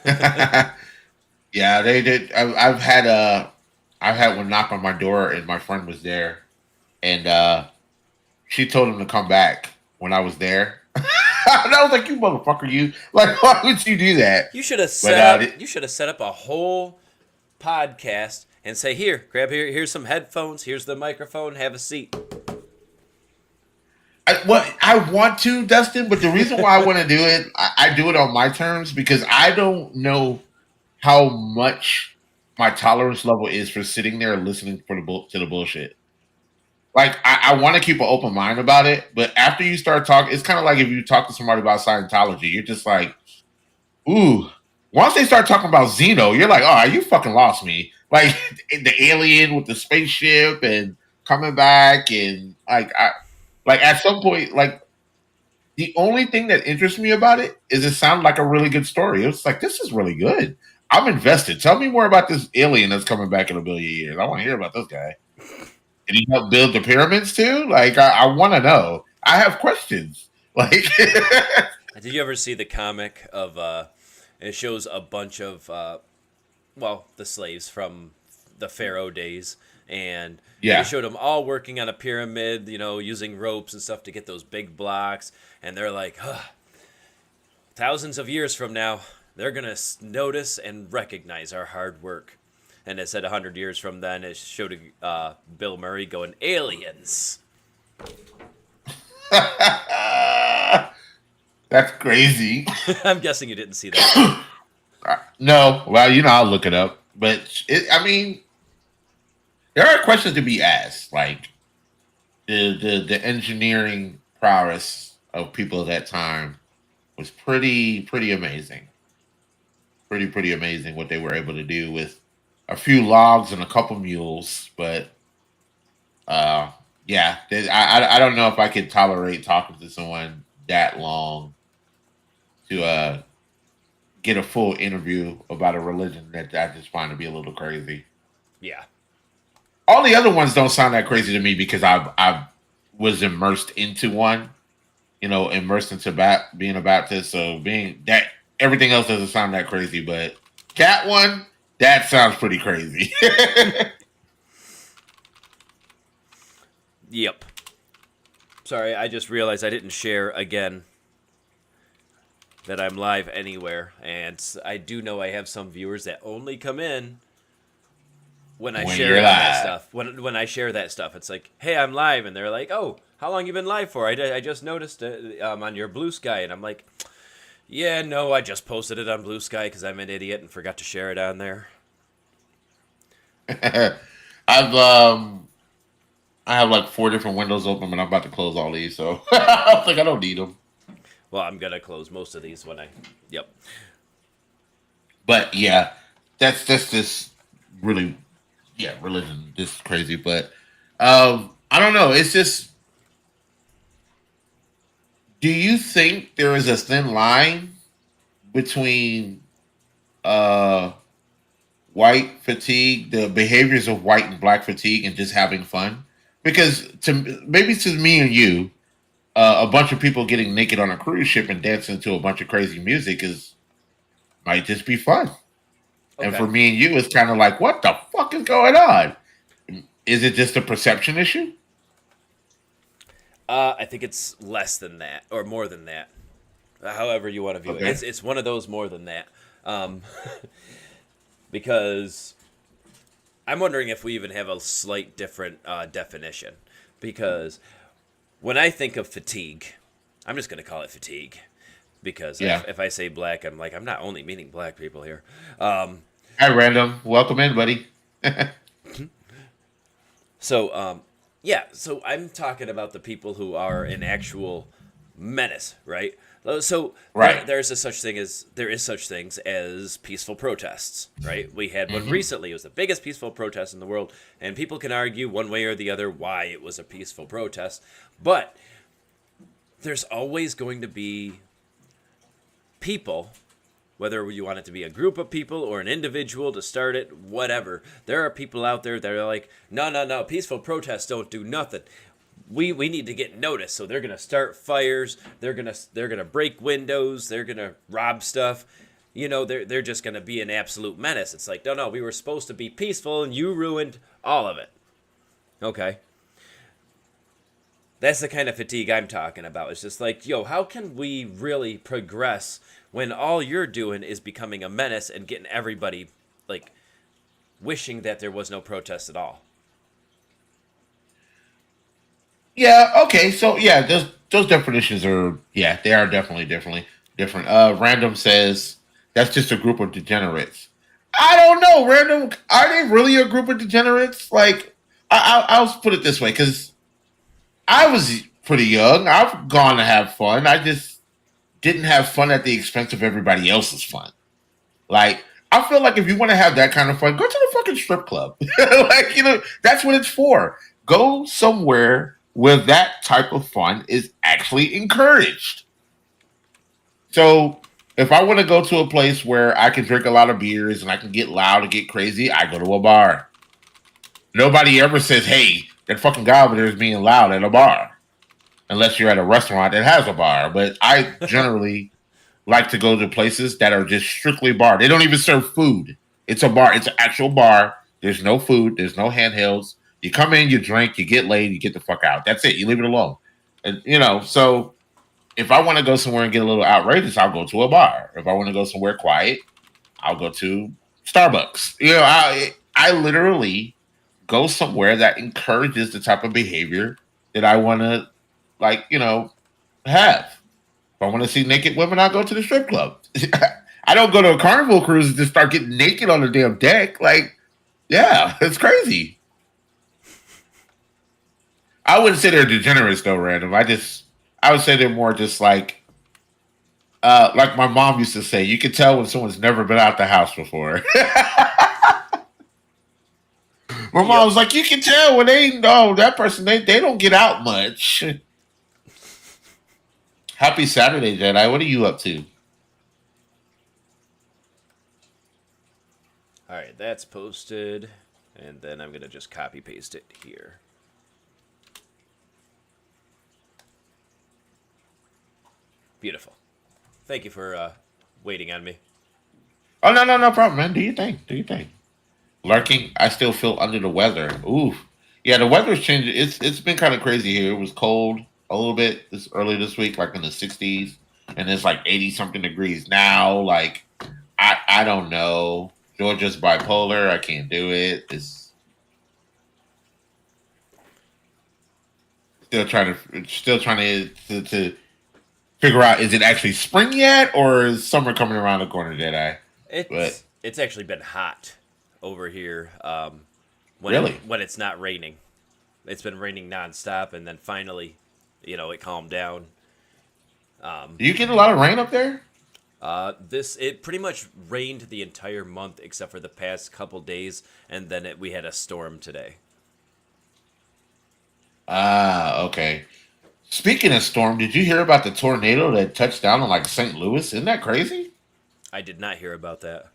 Yeah, they did. I've had one knock on my door, and my friend was there, and she told him to come back when I was there. And I was like, "You motherfucker, you like, why would you do that?" You should have you should have set up a whole podcast and say, "Here, here's some headphones. Here's the microphone. Have a seat." I want to, Dustin, but the reason why I want to do it, I do it on my terms because I don't know how much my tolerance level is for sitting there listening to the bullshit. Like I want to keep an open mind about it, but after you start talking, it's kind of like if you talk to somebody about Scientology, you're just like, ooh. Once they start talking about Xeno, you're like, oh, you fucking lost me. Like the alien with the spaceship and coming back, and like at some point, like the only thing that interests me about it is it sounded like a really good story. It was like, this is really good. I'm invested. Tell me more about this alien that's coming back in a billion years. I want to hear about this guy. Did he help build the pyramids too? Like, I want to know. I have questions. Like, Did you ever see the comic of? It shows a bunch of the slaves from the Pharaoh days, and yeah, they showed them all working on a pyramid, using ropes and stuff to get those big blocks, and they're like, thousands of years from now, they're gonna notice and recognize our hard work. And it said 100 years from then, it showed Bill Murray going, aliens. that's crazy. I'm guessing you didn't see that. No, well, I'll look it up. But I mean, there are questions to be asked, like the engineering prowess of people at that time was pretty amazing. Pretty amazing what they were able to do with a few logs and a couple mules. But yeah, I don't know if I could tolerate talking to someone that long to get a full interview about a religion that I just find to be a little crazy. Yeah. All the other ones don't sound that crazy to me because I was immersed into one, immersed into being a Baptist. So being that, everything else doesn't sound that crazy, but that one, that sounds pretty crazy. Yep. Sorry, I just realized I didn't share again that I'm live anywhere, and I do know I have some viewers that only come in when I share that stuff. When I share that stuff, it's like, "Hey, I'm live," and they're like, "Oh, how long you been live for? I just noticed it on your Blue Sky," and I'm like, "Yeah, no, I just posted it on Blue Sky because I'm an idiot and forgot to share it on there." I have like 4 different windows open, but I'm about to close all these, so I think I don't need them. Well, I'm gonna close most of these when Yep. But yeah, that's this really, religion is crazy. But I don't know. It's just, do you think there is a thin line between white fatigue, the behaviors of white and black fatigue, and just having fun? Because maybe to me and you, a bunch of people getting naked on a cruise ship and dancing to a bunch of crazy music might just be fun. Okay. And for me and you, it's kind of like, what the fuck is going on? Is it just a perception issue? I think it's less than that, or more than that, however you want to view it. Okay. It's one of those more than that, um, because I'm wondering if we even have a slight different definition. Because when I think of fatigue, I'm just going to call it fatigue. Because Yeah. if I say black, I'm like, I'm not only meaning black people here. Hi, Random. Welcome in, buddy. So, yeah, so I'm talking about the people who are an actual menace, right? So Right. there is such things as peaceful protests, right? We had one Hmm. recently. It was the biggest peaceful protest in the world, and people can argue one way or the other why it was a peaceful protest, but there's always going to be people, whether you want it to be a group of people or an individual to start it, whatever. There are people out there that are like, no, peaceful protests don't do nothing. We need to get noticed, so they're gonna start fires. They're gonna break windows. They're gonna rob stuff. They're just gonna be an absolute menace. It's like, no, we were supposed to be peaceful, and you ruined all of it. Okay. That's the kind of fatigue I'm talking about. It's just like, how can we really progress when all you're doing is becoming a menace and getting everybody, like, wishing that there was no protest at all? Yeah. Okay. So yeah, those definitions are they are definitely different. Random says that's just a group of degenerates. I don't know. Random, are they really a group of degenerates? Like, I'll put it this way because I was pretty young. I've gone to have fun. I just didn't have fun at the expense of everybody else's fun. Like, I feel like if you want to have that kind of fun, go to the fucking strip club. Like, that's what it's for. Go somewhere where that type of fun is actually encouraged. So, if I want to go to a place where I can drink a lot of beers and I can get loud and get crazy, I go to a bar. Nobody ever says, hey, that fucking guy over there is being loud at a bar. Unless you're at a restaurant that has a bar. But I generally like to go to places that are just strictly bar. They don't even serve food. It's a bar. It's an actual bar. There's no food. There's no handhelds. You come in, you drink, you get laid, you get the fuck out. That's it. You leave it alone. And so if I want to go somewhere and get a little outrageous, I'll go to a bar. If I want to go somewhere quiet, I'll go to Starbucks. I literally go somewhere that encourages the type of behavior that I want to, like, have. If I want to see naked women, I'll go to the strip club. I don't go to a carnival cruise and just start getting naked on the damn deck. Like, yeah, it's crazy. I wouldn't say they're degenerates though, Random. I would say they're more just like my mom used to say, you can tell when someone's never been out the house before. My mom was like, you can tell when that person, they don't get out much. Happy Saturday, Jedi. What are you up to? All right, that's posted, and then I'm gonna just copy paste it here. Beautiful. Thank you for waiting on me. Oh, no problem, man. Do your thing. Do your thing. Lurking, I still feel under the weather. Ooh. Yeah, the weather's changing. It's been kind of crazy here. It was cold a little bit early this week, like in the 60s, and it's like 80 something degrees now. Like, I don't know. Georgia's bipolar. I can't do it. It's still trying to figure out, is it actually spring yet, or is summer coming around the corner, Jedi? It's actually been hot over here. Really? When it's not raining, it's been raining nonstop, and then finally, it calmed down. Do you get a lot of rain up there? It pretty much rained the entire month except for the past couple days, and then we had a storm today. Ah, okay. Speaking of storm, did you hear about the tornado that touched down on like St. Louis? Isn't that crazy? I did not hear about that.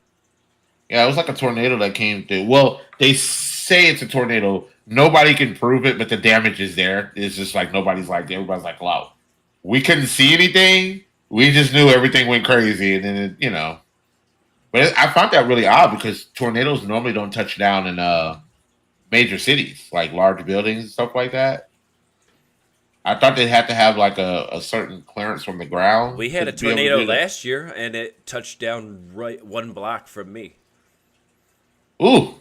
Yeah, it was like a tornado that came through. Well, they say it's a tornado. Nobody can prove it, but the damage is there. It's just like everybody's like, wow, we couldn't see anything. We just knew everything went crazy, and then But I found that really odd because tornadoes normally don't touch down in major cities, like large buildings and stuff like that. I thought they had to have like a certain clearance from the ground We to had a be able to tornado do that. last year, and it touched down right 1 block from me. Ooh.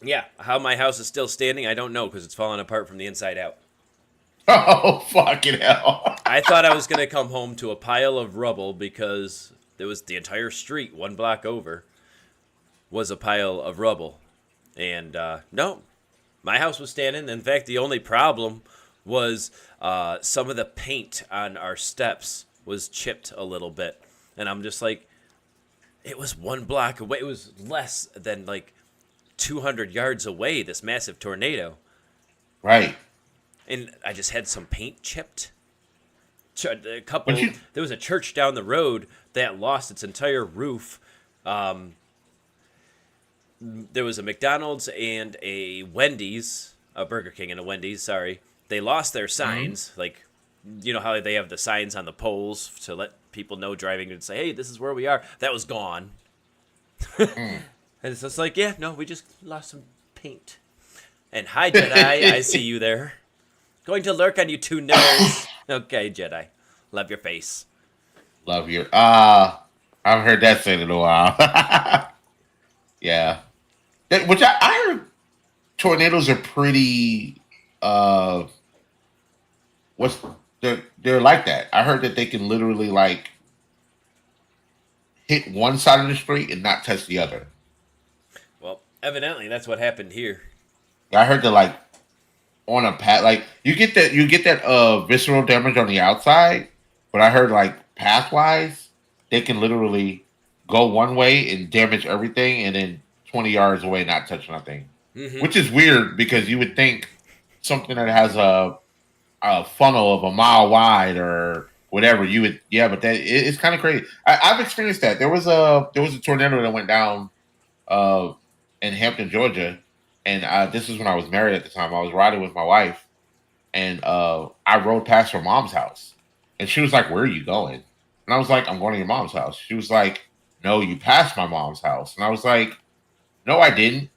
Yeah, how my house is still standing, I don't know because it's falling apart from the inside out. Oh, fucking hell. I thought I was gonna come home to a pile of rubble because there was the entire street 1 block over was a pile of rubble, and no, my house was standing. In fact, the only problem was some of the paint on our steps was chipped a little bit, and I'm just like, it was 1 block away. It was less than like 200 yards away. This massive tornado, Right. and I just had some paint chipped. A But couple. you, There was a church down the road that lost its entire roof. There was a McDonald's and a Wendy's, a Burger King and a Wendy's. Sorry, they lost their signs. Like, you know how they have the signs on the poles to let people know driving and say, "Hey, this is where we are." That was gone. And it's just like, yeah, no, we just lost some paint. And hi, Jedi, I see you there. Going to lurk on you two nerds. Okay, Jedi, love your face. love your I haven't heard that said in a while. Yeah. Which I heard tornadoes are pretty what's they're like that. I heard that they can literally like hit one side of the street and not touch the other. Well, evidently that's what happened here. I heard that like on a path like you get that visceral damage on the outside, but I heard like pathwise they can literally go one way and damage everything and then 20 yards away not touch nothing. Hmm. Which is weird because you would think something that has a funnel of a mile wide or whatever you would but it's kind of crazy. I've experienced that. There was a tornado that went down uh, in Hampton, Georgia, and this is when I was married at the time. I was riding with my wife, and I rode past her mom's house, and she was like, "Where are you going?" And I was like, "I'm going to your mom's house." She was like, "No, you passed my mom's house," and I was like, "No, I didn't.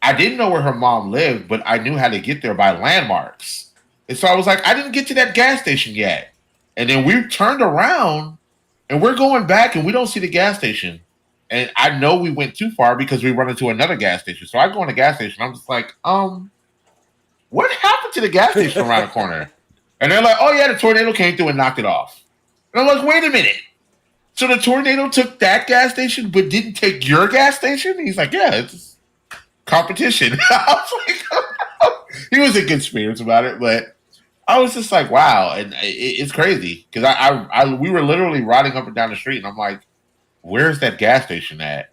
I didn't know where her mom lived, but I knew how to get there by landmarks." And so I was like, "I didn't get to that gas station yet." And then we turned around and we're going back and we don't see the gas station. And I know we went too far because we run into another gas station. So I go in the gas station. I'm just like, what happened to the gas station around the corner? And they're like, oh yeah, the tornado came through and knocked it off. And I'm like, wait a minute. So the tornado took that gas station but didn't take your gas station? He's like, yeah, it's competition. I was like, he was in good spirits about it, but I was just like, wow, and it's crazy because we were literally riding up and down the street, and I'm like, where's that gas station at?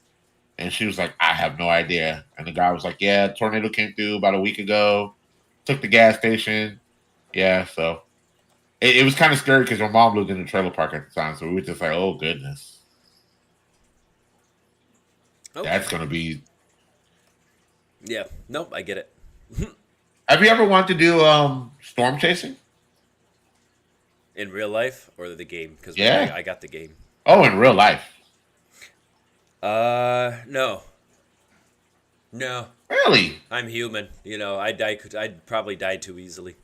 And she was like, I have no idea. And the guy was like, yeah, tornado came through about a week ago, took the gas station. Yeah, so it was kind of scary because her mom lived in a trailer park at the time, so we were just like, oh goodness, Okay. that's gonna be. Yeah. Nope. I get it. Have you ever wanted to do storm chasing? In real life or the game? Because Yeah. I got the game. Oh, in real life. No. No. Really? I'm human. You know, I'd probably die too easily.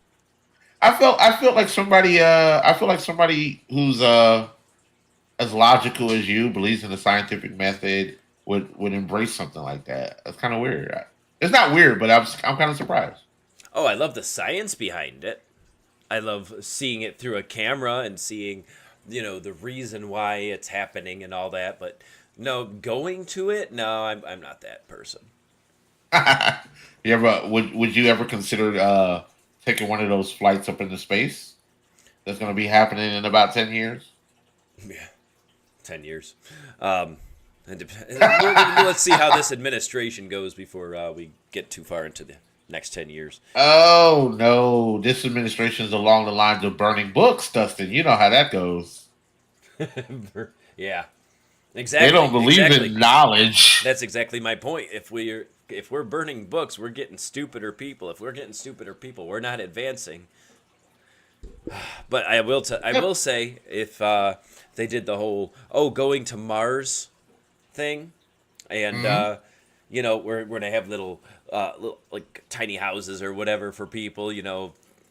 I feel like somebody who's as logical as you believes in the scientific method would embrace something like that. That's kind of weird. It's not weird, but I'm kind of surprised. Oh, I love the science behind it. I love seeing it through a camera and seeing, the reason why it's happening and all that. But no, going to it, no, I'm not that person. You ever would you ever consider taking one of those flights up into space? That's going to be happening in about 10 years. Yeah, 10 years. And let's see how this administration goes before we get too far into the next 10 years. Oh no, this administration is along the lines of burning books, Dustin. You know how that goes. Yeah, They exactly. don't believe Exactly. in knowledge. That's exactly my point. If we're burning books, we're getting stupider people. If we're getting stupider people, we're not advancing. But I will say if they did the whole going to Mars thing, and we're gonna have little like tiny houses or whatever for people,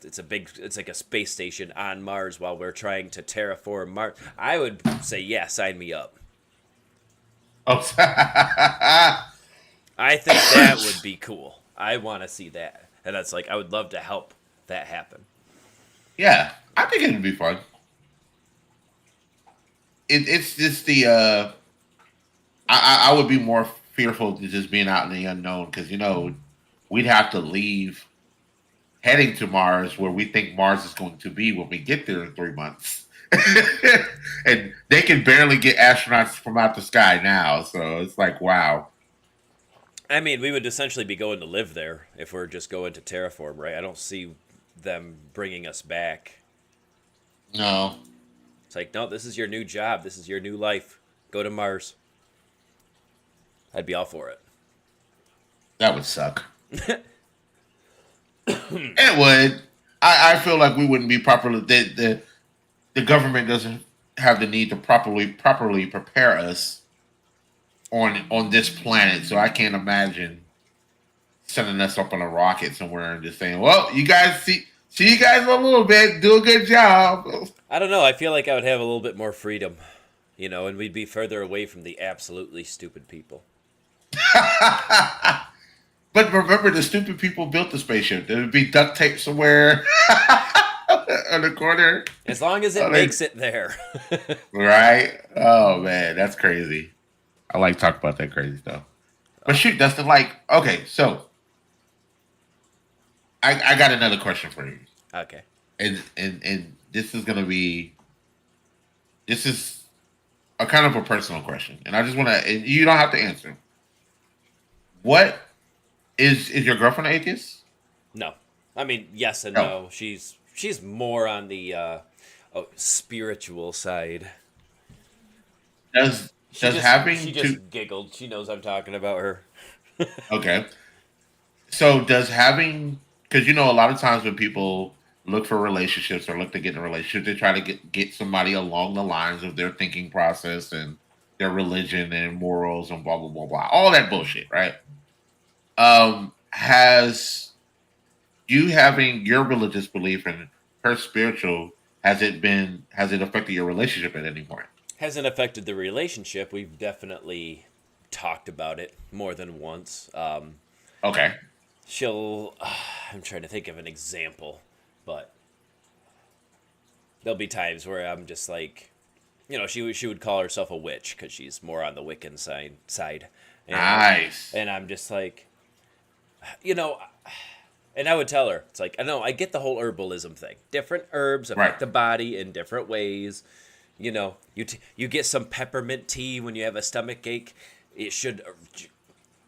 it's like a space station on Mars while we're trying to terraform Mars. I would say, yeah, sign me up. Oh, I think that would be cool. I want to see that. And that's like, I would love to help that happen. yeah, I think it would be fun. It's just the I would be more fearful to just being out in the unknown because we'd have to leave heading to Mars where we think Mars is going to be when we get there in 3 months. And they can barely get astronauts from out the sky now. So it's like, wow. I mean, we would essentially be going to live there if we're just going to terraform, right? I don't see them bringing us back. No. It's like, no, this is your new job. This is your new life. Go to Mars. I'd be all for it. That would suck. It would. I feel like we wouldn't be properly. The government doesn't have the need to properly prepare us on this planet, so I can't imagine sending us up on a rocket somewhere and just saying, "Well, you guys see you guys a little bit. Do a good job." I don't know. I feel like I would have a little bit more freedom, and we'd be further away from the absolutely stupid people. But remember, the stupid people built the spaceship. There would be duct tape somewhere on the corner. As long as it makes it there. Right? Oh, man. That's crazy. I like talking about that crazy stuff. But shoot, Dustin, okay, so I got another question for you. Okay. And this is a kind of a personal question. And I just want to, you don't have to answer. What is your girlfriend an atheist? No. I mean, yes and no. She's more on the spiritual side. She just giggled. She knows I'm talking about her. Okay. So because a lot of times when people look for relationships or look to get in a relationship, they try to get somebody along the lines of their thinking process and their religion and morals and blah blah blah blah, all that bullshit, right? Has you having your religious belief and her spiritual, has it affected your relationship at any point? Hasn't affected the relationship. We've definitely talked about it more than once. Okay. I'm trying to think of an example, but there'll be times where I'm just like, she would call herself a witch because she's more on the Wiccan side. And, nice. And I'm just like, and I would tell her, it's like, I know, I get the whole herbalism thing. Different herbs affect the body in different ways. You get some peppermint tea when you have a stomach ache. It should,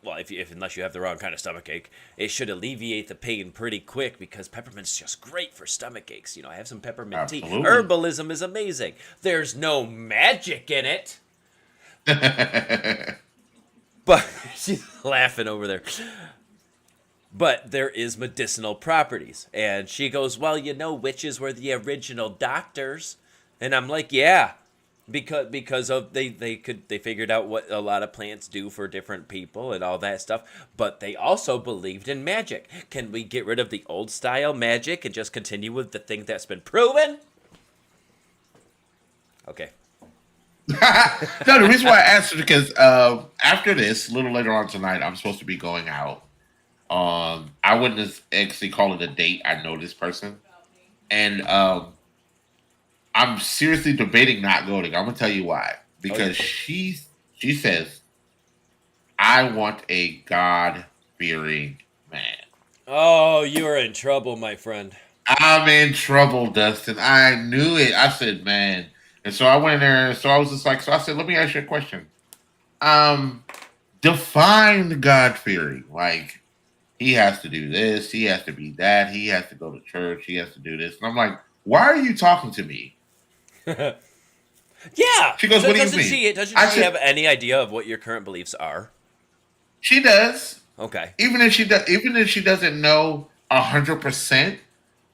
well, unless you have the wrong kind of stomach ache, it should alleviate the pain pretty quick because peppermint's just great for stomach aches. Have some peppermint tea. Herbalism is amazing. There's no magic in it. But she's laughing over there. But there is medicinal properties. And she goes, well, witches were the original doctors. And I'm like, yeah, because of they figured out what a lot of plants do for different people and all that stuff. But they also believed in magic. Can we get rid of the old style magic and just continue with the thing that's been proven? Okay. No, the reason why I asked is because after this, a little later on tonight, I'm supposed to be going out. I wouldn't actually call it a date. I know this person, and I'm seriously debating not going. I'm gonna tell you why. Because she says, I want a God-fearing man. Oh, you are in trouble, my friend. I'm in trouble, Dustin. I knew it. I said, man. And so I went in there, and so I was just like, so I said, let me ask you a question. Define God-fearing. Like, he has to do this, he has to be that, he has to go to church, he has to do this. And I'm like, why are you talking to me? Yeah. She goes, what do you mean? Doesn't she have any idea of what your current beliefs are? She does. Okay. Even if she doesn't know 100%,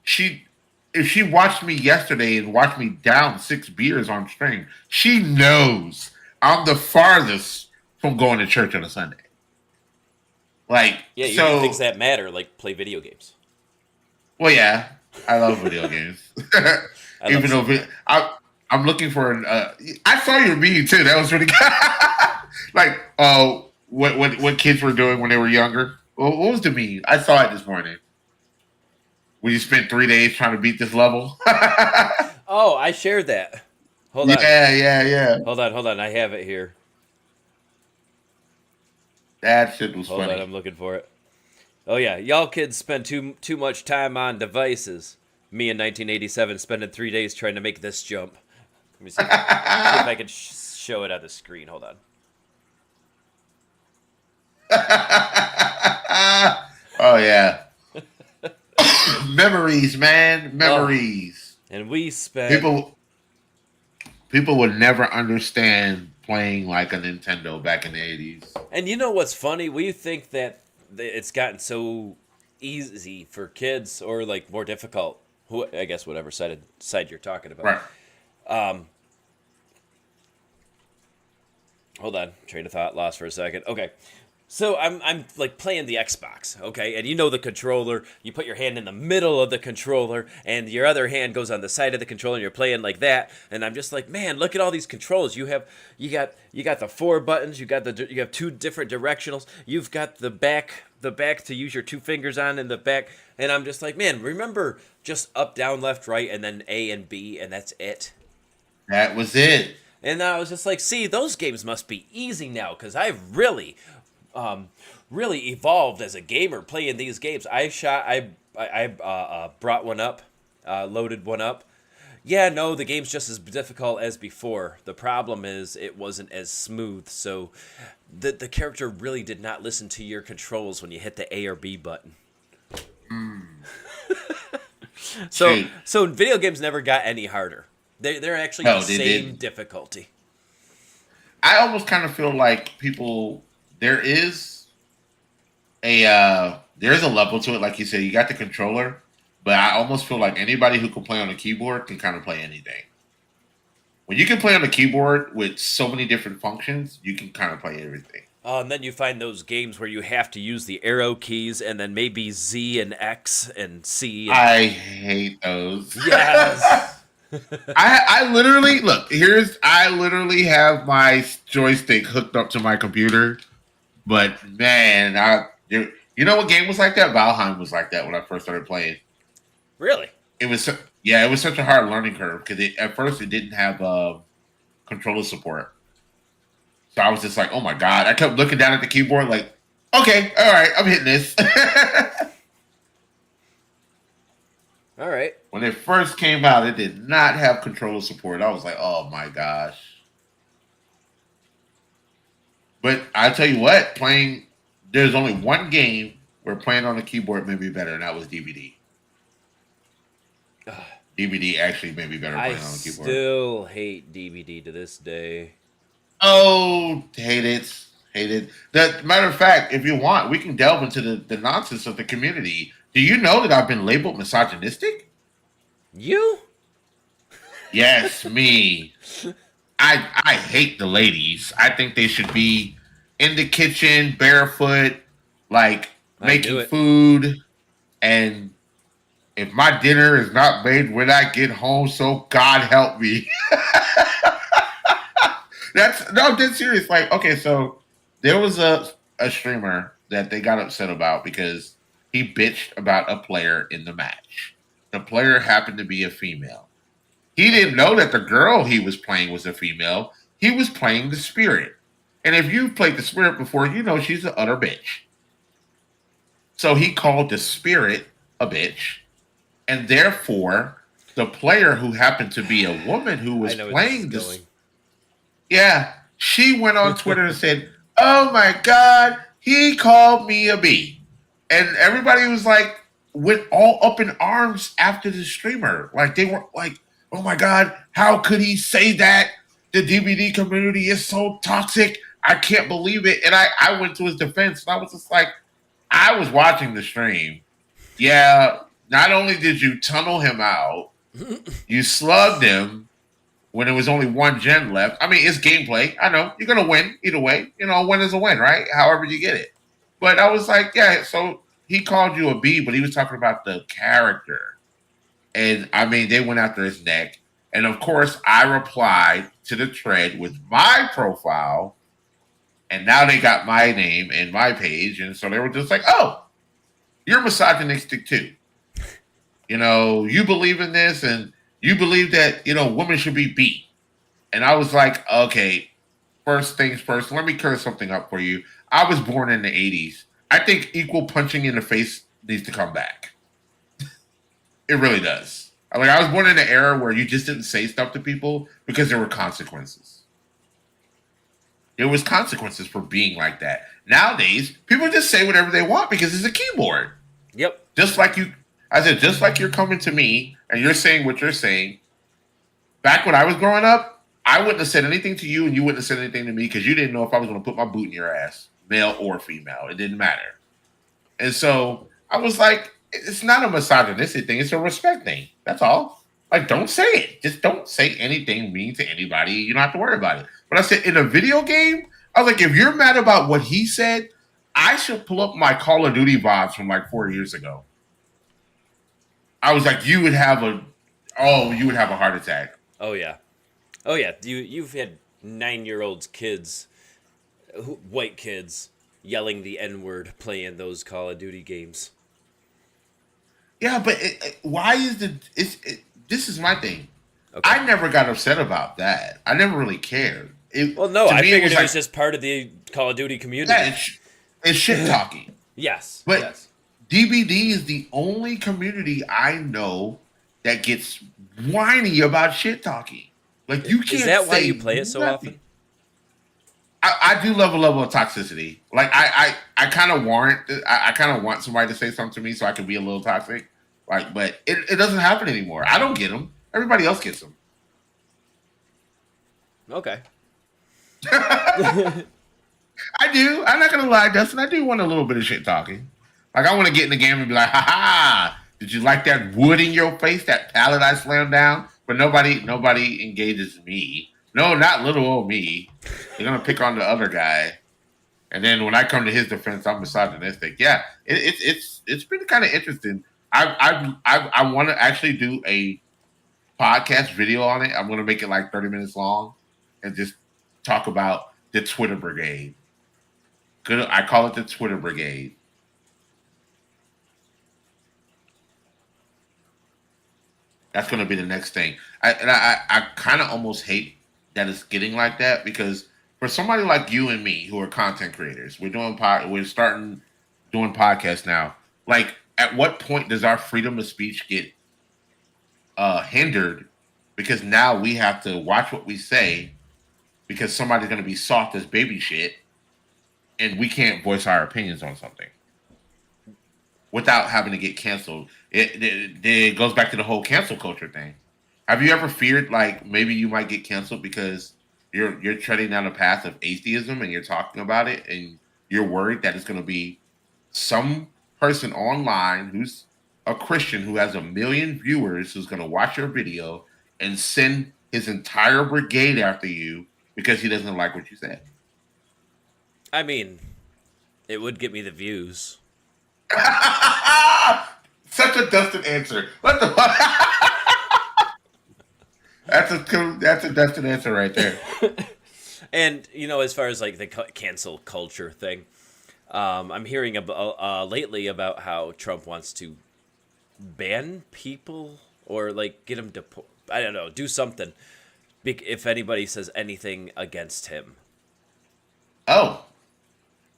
if she watched me yesterday and watched me down 6 beers on stream, she knows I'm the farthest from going to church on a Sunday. Like, yeah, you do things that matter, like play video games. Well, yeah, I love video games. I love Even though I'm looking for an. I saw your meme too. That was really good. Like, what kids were doing when they were younger. What was the meme? I saw it this morning. When you spent 3 days trying to beat this level. Oh, I shared that. Hold on. Yeah. Hold on. I have it here. That shit was Hold funny. on, I'm looking for it. Oh yeah, y'all kids spend too much time on devices. Me in 1987 spending 3 days trying to make this jump. Let me see, see if I can show it on the screen. Hold on. Oh yeah. Memories, man. Memories. Oh, and we spent people would never understand playing like a Nintendo back in the 80s. And you know what's funny? We think that it's gotten so easy for kids, or like more difficult. Who, I guess, whatever side you're talking about. Right. Hold on, train of thought lost for a second. Okay, so I'm like playing the Xbox, okay, and you know the controller. You put your hand in the middle of the controller, and your other hand goes on the side of the controller, and you're playing like that. And I'm just like, man, look at all these controls. You got the 4 buttons. You have 2 different directionals. You've got the back to use your 2 fingers on in the back. And I'm just like, man, remember just up, down, left, right, and then A and B, and that's it. That was it. And I was just like, see, those games must be easy now, because I've really evolved as a gamer playing these games. I brought one up, loaded one up. Yeah, no, the game's just as difficult as before. The problem is it wasn't as smooth, so the character really did not listen to your controls when you hit the A or B button. So video games never got any harder. They're actually the same difficulty. I almost kind of feel like there's a level to it. Like you said, you got the controller, but I almost feel like anybody who can play on a keyboard can kind of play anything. When you can play on a keyboard with so many different functions, you can kind of play everything. Oh, and then you find those games where you have to use the arrow keys and then maybe Z and X and C. I hate those. Yes. I literally have my joystick hooked up to my computer, but man, you know what game was like that? Valheim was like that when I first started playing. Really? It was such a hard learning curve because at first it didn't have controller support. So I was just like, oh my god! I kept looking down at the keyboard like, okay, all right, I'm hitting this. All right. When it first came out, it did not have controller support. I was like, oh my gosh. But I tell you what, there's only one game where playing on a keyboard made me better, and that was DVD. DVD actually made me better playing on a keyboard. I still hate DVD to this day. Oh, hate it. Matter of fact, if you want, we can delve into the nonsense of the community. Do you know that I've been labeled misogynistic? You? Yes, me. I hate the ladies. I think they should be in the kitchen, barefoot, like making food. And if my dinner is not made when I get home, so God help me. That's serious. Like, okay, so there was a streamer that they got upset about because he bitched about a player in the match. The player happened to be a female. He didn't know that the girl he was playing was a female. He was playing the spirit. And if you've played the spirit before, you know she's an utter bitch. So he called the spirit a bitch. And therefore, the player who happened to be a woman who was playing this. Yeah, she went on Twitter and said, oh my God, he called me a B. And everybody was like, went all up in arms after the streamer. Like, they were like, oh my God, how could he say that? The DVD community is so toxic. I can't believe it. And I went to his defense, and I was just like, I was watching the stream. Yeah, not only did you tunnel him out, you slugged him when there was only one gen left. I mean, it's gameplay. I know. You're going to win either way. You know, a win is a win, right? However you get it. But I was like, yeah, so he called you a B, but he was talking about the character. And I mean, they went after his neck. And of course, I replied to the thread with my profile. And now they got my name and my page. And so they were just like, oh, you're misogynistic too. You know, you believe in this and you believe that, you know, women should be beat. And I was like, okay, first things first, let me clear something up for you. I was born in the 80s. I think equal punching in the face needs to come back. It really does. Like, I was born in an era where you just didn't say stuff to people because there were consequences. There was consequences for being like that. Nowadays, people just say whatever they want because it's a keyboard. Yep. Just like you, I said, just like you're coming to me and you're saying what you're saying. Back when I was growing up, I wouldn't have said anything to you and you wouldn't have said anything to me because you didn't know if I was going to put my boot in your ass, male or female. It didn't matter. And so I was like, it's not a misogynistic thing. It's a respect thing. That's all. Like, don't say it. Just don't say anything mean to anybody. You don't have to worry about it. But I said, in a video game, I was like, if you're mad about what he said, I should pull up my Call of Duty VODs from like 4 years ago. I was like, you would have a heart attack. Oh yeah. Oh yeah. You've had 9-year-olds kids, white kids, yelling the N-word playing those Call of Duty games. Yeah, but why is this is my thing. Okay. I never got upset about that. I never really cared. Well, no, I figured it was like, just part of the Call of Duty community. Yeah, it's shit talking. Yes. But yes. DBD is the only community I know that gets whiny about shit talking. Like, you can't. Is that why say you play it so nothing. often? I do love a level of toxicity. Like, I kind of want somebody to say something to me so I can be a little toxic. Like, but it doesn't happen anymore. I don't get them. Everybody else gets them. Okay. I do. I'm not gonna lie, Dustin. I do want a little bit of shit talking. Like, I want to get in the game and be like, ha ha! Did you like that wood in your face? That pallet I slammed down? But nobody engages me. No, not little old me. They're gonna pick on the other guy. And then when I come to his defense, I'm misogynistic. Yeah, it's been kind of interesting. I want to actually do a podcast video on it. I'm going to make it like 30 minutes long and just talk about the Twitter brigade. I call it the Twitter brigade. That's going to be the next thing. I kind of almost hate that it's getting like that because for somebody like you and me who are content creators, we're starting doing podcasts now. Like, at what point does our freedom of speech get hindered because now we have to watch what we say because somebody's going to be soft as baby shit and we can't voice our opinions on something without having to get canceled. It goes back to the whole cancel culture thing. Have you ever feared like maybe you might get canceled because you're treading down a path of atheism and you're talking about it and you're worried that it's going to be some person online who's a Christian who has 1 million viewers who's going to watch your video and send his entire brigade after you because he doesn't like what you said? I mean, it would get me the views. Such a Dustin answer. What the fuck? That's a Dustin answer right there. And, you know, as far as like the cancel culture thing, I'm hearing about lately about how Trump wants to ban people or like get them to, I don't know, do something if anybody says anything against him. Oh.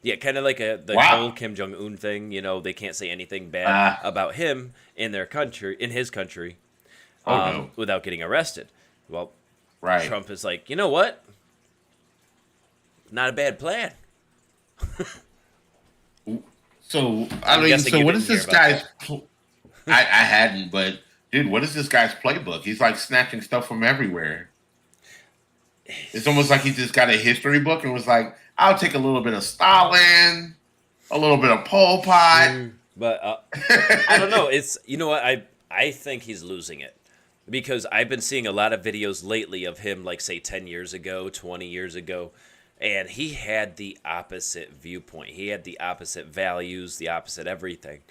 Yeah, kind of like the whole Kim Jong-un thing. You know, they can't say anything bad about him in his country, without getting arrested. Well, right. Trump is like, you know what? Not a bad plan. So I mean, so what is this guy's? I hadn't, but dude, what is this guy's playbook? He's like snatching stuff from everywhere. It's almost like he just got a history book and was like, "I'll take a little bit of Stalin, a little bit of Pol Pot." But I don't know. It's, you know what, I think he's losing it because I've been seeing a lot of videos lately of him, like say 10 years ago, 20 years ago. And he had the opposite viewpoint. He had the opposite values, the opposite everything.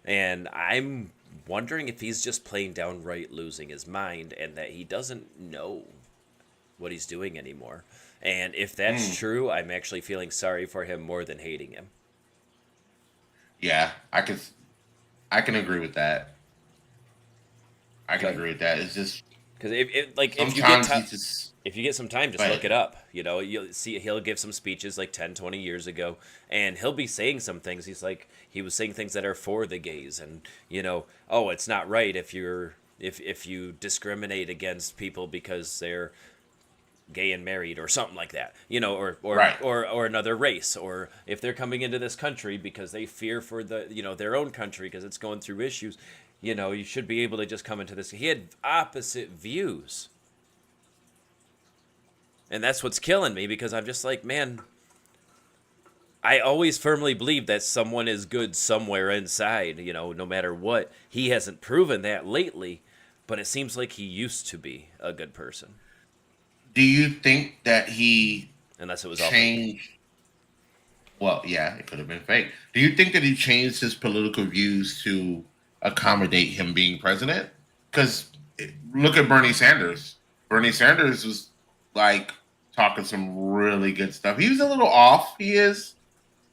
And I'm wondering if he's just plain downright losing his mind and that he doesn't know what he's doing anymore. And if that's true, I'm actually feeling sorry for him more than hating him. Yeah, I can agree with that. I can Okay. agree with that. It's just Because if you sometimes he's just if you get some time, just right. look it up. You know, you'll see he'll give some speeches like 10, 20 years ago, and he'll be saying some things. He was saying things that are for the gays, and oh, it's not right if you discriminate against people because they're gay and married or something like that. Right. Or another race, or if they're coming into this country because they fear for their own country because it's going through issues. You should be able to just come into this. He had opposite views. And that's what's killing me because I'm just like, man, I always firmly believe that someone is good somewhere inside, no matter what. He hasn't proven that lately, but it seems like he used to be a good person. Do you think that he Unless it was all changed? Well, yeah, it could have been fake. Do you think that he changed his political views to accommodate him being president? Because look at Bernie Sanders. Bernie Sanders was like talking some really good stuff. He was a little off, he is,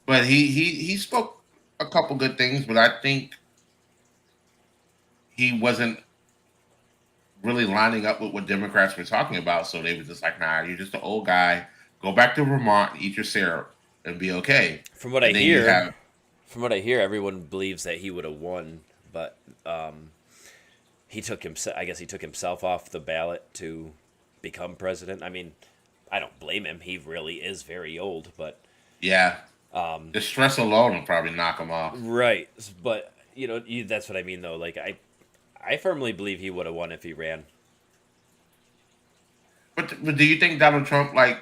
but he spoke a couple good things. But I think he wasn't really lining up with what Democrats were talking about. So they were just like, "Nah, you're just an old guy. Go back to Vermont, and eat your syrup, and be okay." From what And I then you hear, have everyone believes that he would have won, but I guess he took himself off the ballot to become president. I mean, I don't blame him. He really is very old, but yeah, the stress alone will probably knock him off. right. But that's what I mean, though. Like I firmly believe he would have won if he ran. But do you think Donald Trump like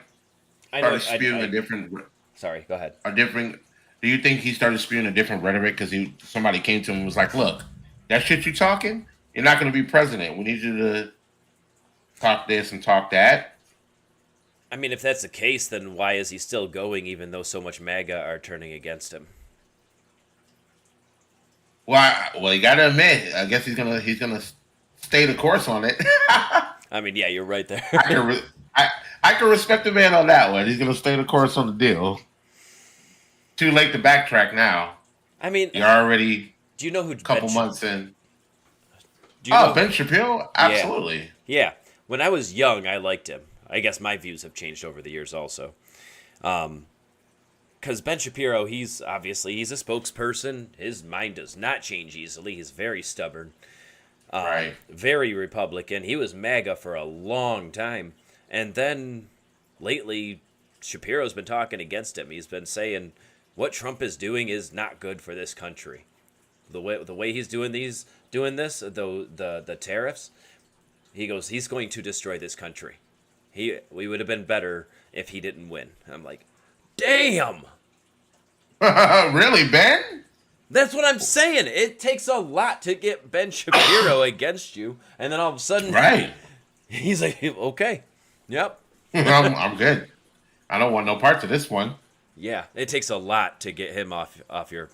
I know. started spewing Sorry, go ahead. a different? Do you think he started spewing a different rhetoric because somebody came to him and was like, "Look, that shit you talking, you're not going to be president. We need you to talk this and talk that." I mean, if that's the case, then why is he still going, even though so much MAGA are turning against him? Well, you got to admit, I guess he's gonna stay the course on it. I mean, yeah, you're right there. I can I can respect the man on that one. He's gonna stay the course on the deal. Too late to backtrack now. I mean, You're already do you know who a couple months in. Do you know Ben Shapiro, absolutely. Yeah. When I was young, I liked him. I guess my views have changed over the years also. Because Ben Shapiro, he's a spokesperson. His mind does not change easily. He's very stubborn. Right. Very Republican. He was MAGA for a long time. And then lately, Shapiro's been talking against him. He's been saying what Trump is doing is not good for this country. The way he's doing this, the tariffs, he goes, he's going to destroy this country. We would have been better if he didn't win. And I'm like, damn. Really, Ben? That's what I'm saying. It takes a lot to get Ben Shapiro against you, and then all of a sudden, Right. He's like, okay, yep, I'm good. I don't want no parts of this one. yeah. It takes a lot to get him off your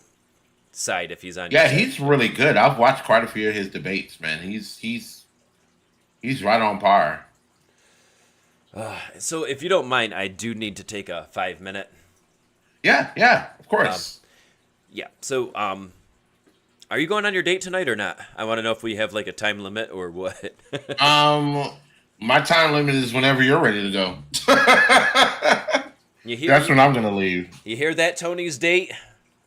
side if he's on. Yeah, your side. he's really good. I've watched quite a few of his debates, man. He's right on par. So if you don't mind, I do need to take a 5-minute. Yeah, of course. Yeah. So are you going on your date tonight or not? I want to know if we have like a time limit or what. My time limit is whenever you're ready to go. That's when I'm gonna leave. You hear that, Tony's date?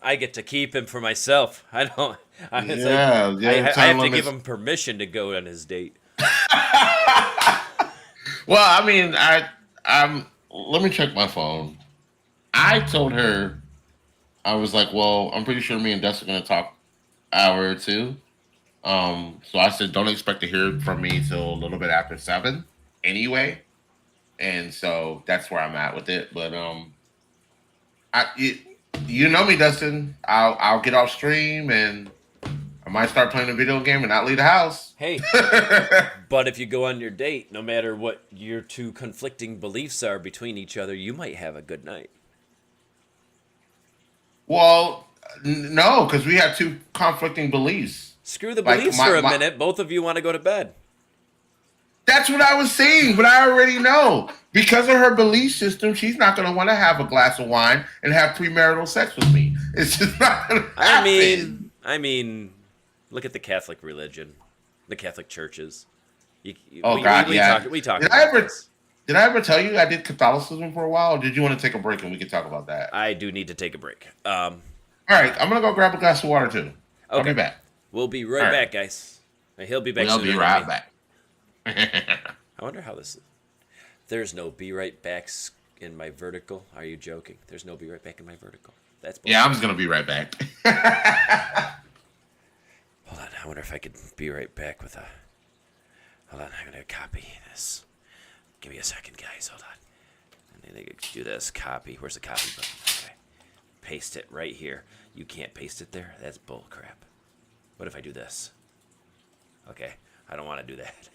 I get to keep him for myself. I don't. I have to give him permission to go on his date. Well, I mean, let me check my phone. I told her, I was like, well, I'm pretty sure me and Dust are going to talk an hour or two. So I said, don't expect to hear from me till a little bit after 7 anyway. And so that's where I'm at with it. But you know me, Dustin. I'll get off stream and I might start playing a video game and not leave the house. Hey, but if you go on your date, no matter what your two conflicting beliefs are between each other, you might have a good night. Well, no, because we have two conflicting beliefs. Screw the Like beliefs for a minute. Both of you want to go to bed. That's what I was saying, but I already know. Because of her belief system, she's not going to want to have a glass of wine and have premarital sex with me. It's just not going to happen. I mean, look at the Catholic religion, the Catholic churches. Oh God, yeah. We talked Did about this. Did I ever tell you I did Catholicism for a while? Or did you want to take a break and we could talk about that? I do need to take a break. All right, I'm gonna go grab a glass of water too. I'll be back. We'll be right back, guys. He'll be back. We'll be right back. I wonder how this. There's no be right backs in my vertical. Are you joking? There's no be right back in my vertical. That's bullshit. Yeah, I'm just gonna be right back. Hold on. I wonder if I could be right back with a. Hold on. I'm gonna copy this. Give me a second, guys. Hold on. And then I could do this. Copy. Where's the copy button? Okay. Paste it right here. You can't paste it there. That's bull crap. What if I do this? Okay. I don't want to do that.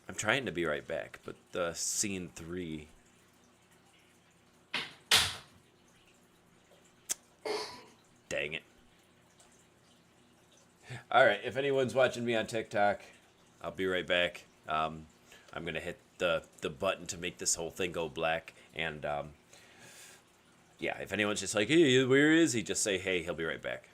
I'm trying to be right back, but the scene 3. Dang it. All right, if anyone's watching me on TikTok, I'll be right back. I'm going to hit the button to make this whole thing go black. And, yeah, if anyone's just like, hey, where is he? Just say, hey, he'll be right back.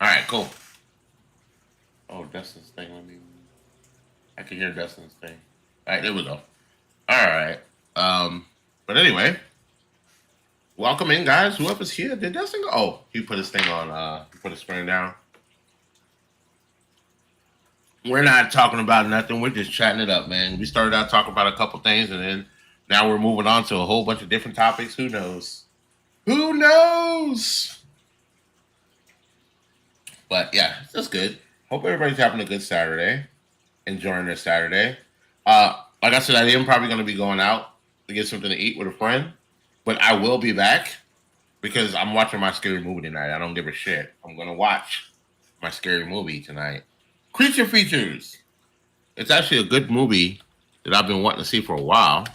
All right, cool. Oh, Dustin's thing. I can hear Dustin's thing. All right, there we go. All right. But anyway, welcome in, guys. Whoever's here, did Dustin go? Oh, he put his thing on. He put his screen down. We're not talking about nothing. We're just chatting it up, man. We started out talking about a couple things, and then now we're moving on to a whole bunch of different topics. Who knows? Who knows? But yeah, that's good. Hope everybody's having a good Saturday, enjoying their Saturday. Like I said, I am probably going to be going out to get something to eat with a friend, but I will be back because I'm watching my scary movie tonight. I don't give a shit. I'm going to watch my scary movie tonight. Creature Features. It's actually a good movie that I've been wanting to see for a while.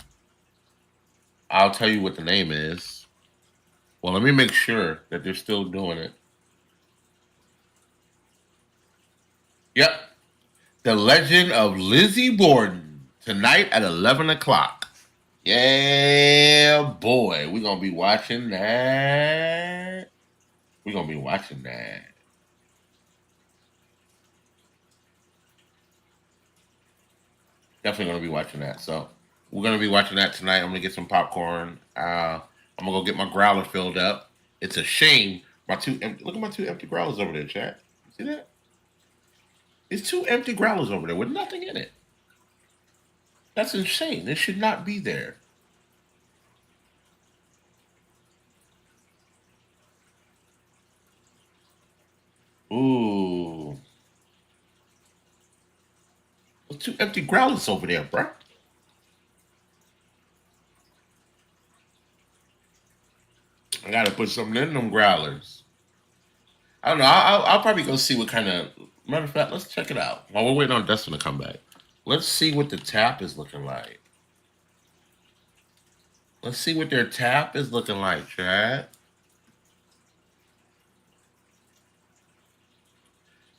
I'll tell you what the name is. Well, let me make sure that they're still doing it. Yep. The Legend of Lizzie Borden, tonight at 11 o'clock. Yeah, boy. We're going to be watching that. We're going to be watching that. Definitely going to be watching that. So we're going to be watching that tonight. I'm going to get some popcorn. I'm going to go get my growler filled up. It's a shame. Look at my 2 empty growlers over there, chat. See that? There's 2 empty growlers over there with nothing in it. That's insane. It should not be there. Ooh. There's 2 empty growlers over there, bruh. I gotta put something in them growlers. I don't know. I'll probably go see what kind of. Matter of fact, let's check it out while we're waiting on Dustin to come back. Let's see what the tap is looking like. Let's see what their tap is looking like, Chad.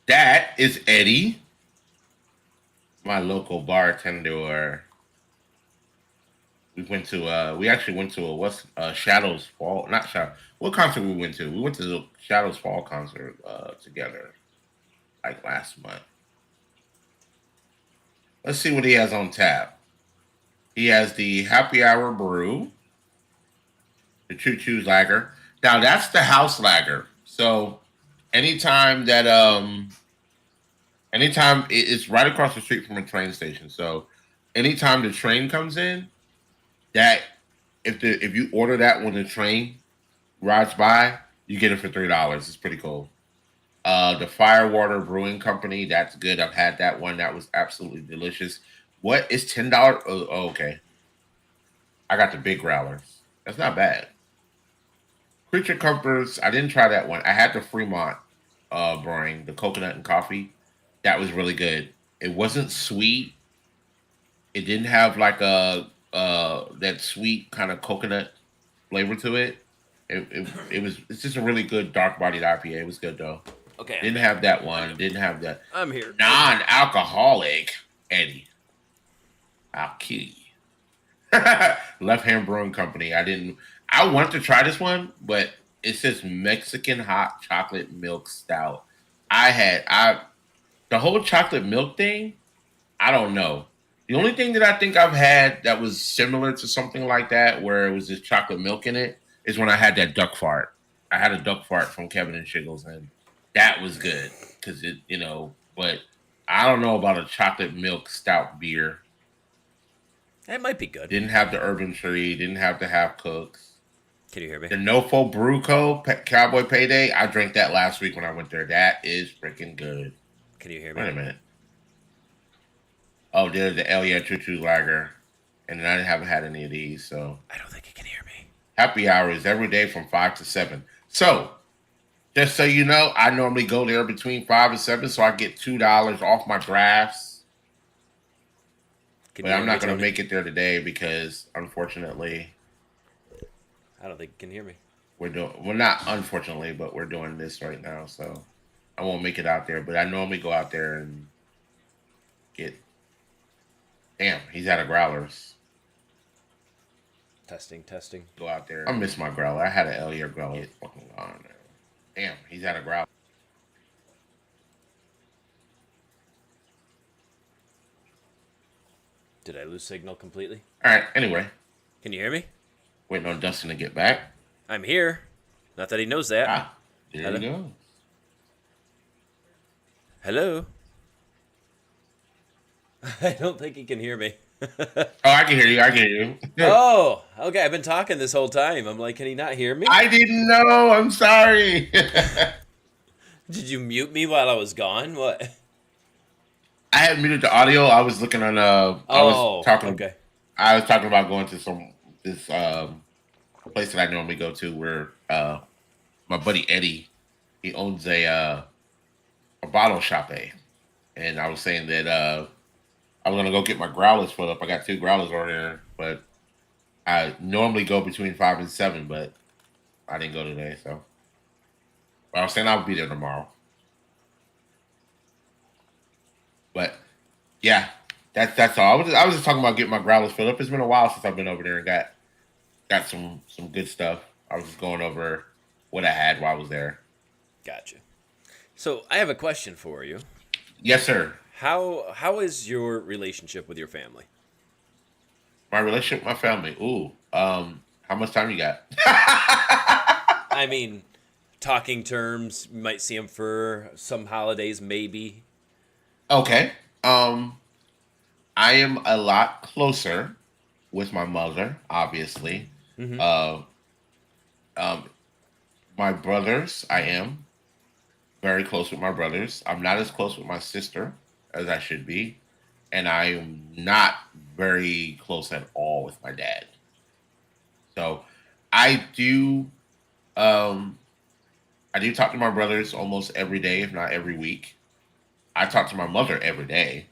That is Eddie, my local bartender. We actually went to Shadows Fall, not Shadow. What concert we went to? We went to the Shadows Fall concert together, like last month. Let's see what he has on tap. He has the Happy Hour Brew, the Choo Choo's Lager. Now that's the house lager. So anytime that it's right across the street from a train station. So anytime the train comes in, that if you order that when the train rides by, you get it for $3. It's pretty cool. The Firewater Brewing Company, that's good. I've had that one. That was absolutely delicious. What is $10? Oh, okay. I got the big growlers. That's not bad. Creature Comforts, I didn't try that one. I had the Fremont brewing, the coconut and coffee. That was really good. It wasn't sweet. It didn't have like a that sweet kind of coconut flavor to it. It's just a really good dark bodied IPA. It was good though. Okay. Didn't have that one. Didn't have that I'm here. non-alcoholic Eddie. I'll kill you. Left Hand Brewing Company. I wanted to try this one, but it says Mexican hot chocolate milk stout. The whole chocolate milk thing, I don't know. The only thing that I think I've had that was similar to something like that, where it was just chocolate milk in it, is when I had that duck fart. I had a duck fart from Kevin and Shiggles, and that was good because but I don't know about a chocolate milk stout beer. That might be good. Didn't have the Urban Tree, didn't have the Half Cooks. Can you hear me? The Nofo Brew Co. Cowboy Payday, I drank that last week when I went there. That is freaking good. Can you hear me? Wait a minute. Oh, there's the El Choo Choo Lager. And then I haven't had any of these, so. I don't think you can hear me. Happy hour is every day from 5 to 7. So, just so you know, I normally go there between 5 and 7, so I get $2 off my drafts. But I'm not going to make it there today because, unfortunately, I don't think you can hear me. Well, not unfortunately, but we're doing this right now, so I won't make it out there. But I normally go out there and get. Damn, he's out of growlers. Testing. Go out there. I miss my growler. I had an Elia growler. It's fucking gone now. Damn, he's out of growler. Did I lose signal completely? All right. Anyway, Can you hear me? waiting on Dustin to get back. I'm here. Not that he knows that. There Hello? you go. Hello? I don't think he can hear me. Oh, I can hear you. I can hear you. Oh, okay. I've been talking this whole time. I'm like, can he not hear me? I didn't know. I'm sorry. Did you mute me while I was gone? What? I had muted the audio. I was looking on. I was talking. Okay. I was talking about going to this place that I normally go to where my buddy Eddie, he owns a bottle shop, and I was saying that I was gonna go get my growlers filled up. I got 2 growlers over there, but I normally go between 5 and 7, but I didn't go today. So, but I was saying I'll be there tomorrow. But yeah, that's all. I was just talking about getting my growlers filled up. It's been a while since I've been over there and got some good stuff. I was just going over what I had while I was there. Gotcha. So I have a question for you. Yes, sir. How is your relationship with your family? My relationship with my family. Ooh. How much time you got? I mean, talking terms, you might see them for some holidays, maybe. Okay. I am a lot closer with my mother, obviously. Mm-hmm. My brothers, I am very close with my brothers. I'm not as close with my sister as I should be. And I am not very close at all with my dad. So I do Um, I do talk to my brothers almost every day, if not every week. I talk to my mother every day.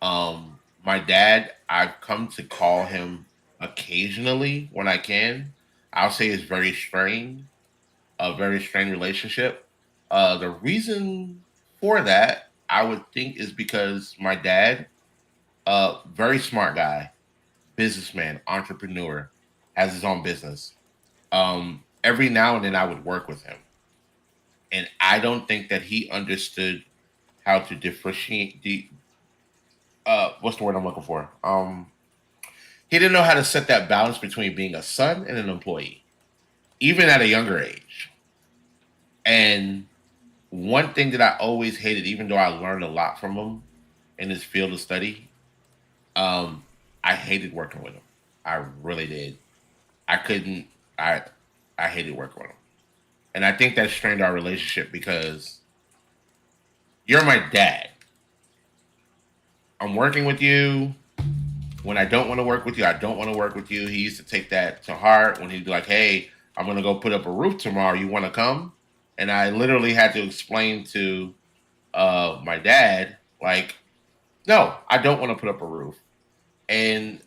My dad, I've come to call him occasionally when I can. I'll say it's very strained, a very strained relationship. The reason for that, I would think, is because my dad, very smart guy, businessman, entrepreneur, has his own business. Every now and then I would work with him. And I don't think that he understood how to differentiate what's the word I'm looking for? He didn't know how to set that balance between being a son and an employee, even at a younger age. And one thing that I always hated, even though I learned a lot from him in his field of study, um, I hated working with him. I really did. I couldn't. I I hated working with him, and I think that strained our relationship because you're my dad. I'm working with you. When I don't want to work with you, I don't want to work with you. He used to take that to heart when he'd be like, "Hey, I'm gonna go put up a roof tomorrow. You want to come?" And I literally had to explain to my dad, like, "No, I don't want to put up a roof." And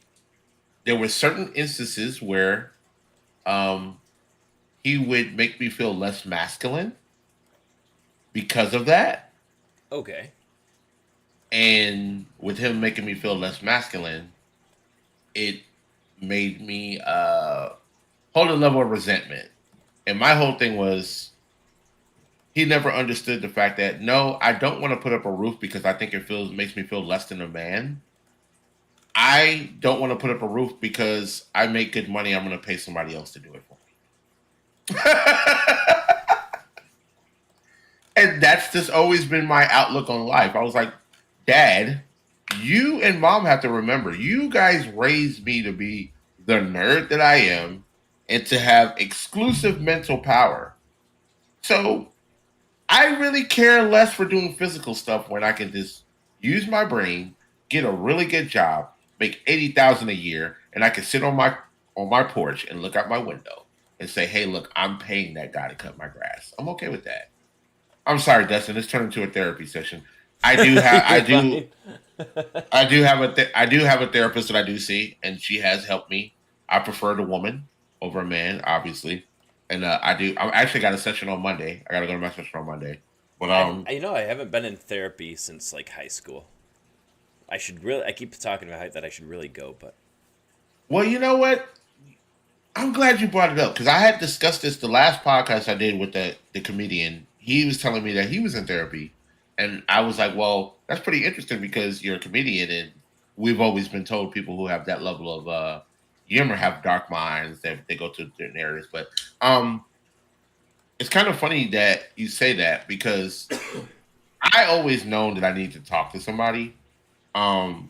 there were certain instances where um, he would make me feel less masculine because of that. Okay. And with him making me feel less masculine, it made me hold a level of resentment. And my whole thing was he never understood the fact that no, I don't want to put up a roof because I think it feels makes me feel less than a man. I don't want to put up a roof because I make good money. I'm going to pay somebody else to do it for me. And that's just always been my outlook on life. I was like, Dad, you and Mom have to remember, you guys raised me to be the nerd that I am and to have exclusive mental power. So I really care less for doing physical stuff when I can just use my brain, get a really good job, make 80,000 a year, and I can sit on my porch and look out my window and say, "Hey, look, I'm paying that guy to cut my grass." I'm okay with that. I'm sorry, Dustin. This turned into a therapy session. I do have You're fine. I do have a therapist that I do see, and she has helped me. I prefer the woman over a man, obviously, and I do. I actually got a session on Monday. I got to go to my session on Monday. But I haven't been in therapy since like high school. I should really. I keep talking about that I should really go, but well, you know what? I'm glad you brought it up because I had discussed this the last podcast I did with the comedian. He was telling me that he was in therapy, and I was like, "Well, that's pretty interesting because you're a comedian, and we've always been told people who have that level of humor have dark minds that they go to different areas." But um, it's kind of funny that you say that because I always known that I need to talk to somebody. Um,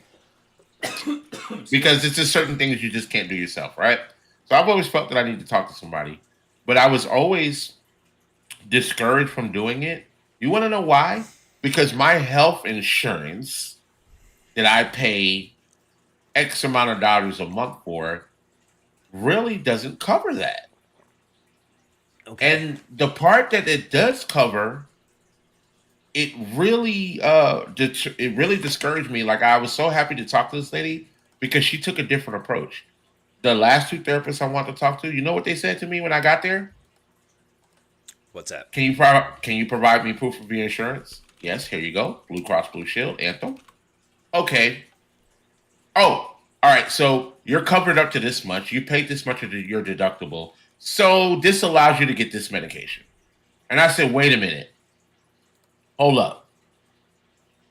because it's just certain things you just can't do yourself, right? So I've always felt that I need to talk to somebody, but I was always discouraged from doing it. You want to know why? Because my health insurance that I pay X amount of dollars a month for really doesn't cover that. okay. And the part that it does cover, it really it really discouraged me. Like I was so happy to talk to this lady because she took a different approach. The last two therapists I want to talk to, you know what they said to me when I got there? What's that? Can you provide me proof of your insurance? Yes, here you go. Blue Cross Blue Shield, Anthem. Okay. Oh, all right. So you're covered up to this much. You paid this much of your deductible. So this allows you to get this medication. And I said, wait a minute. Hold up.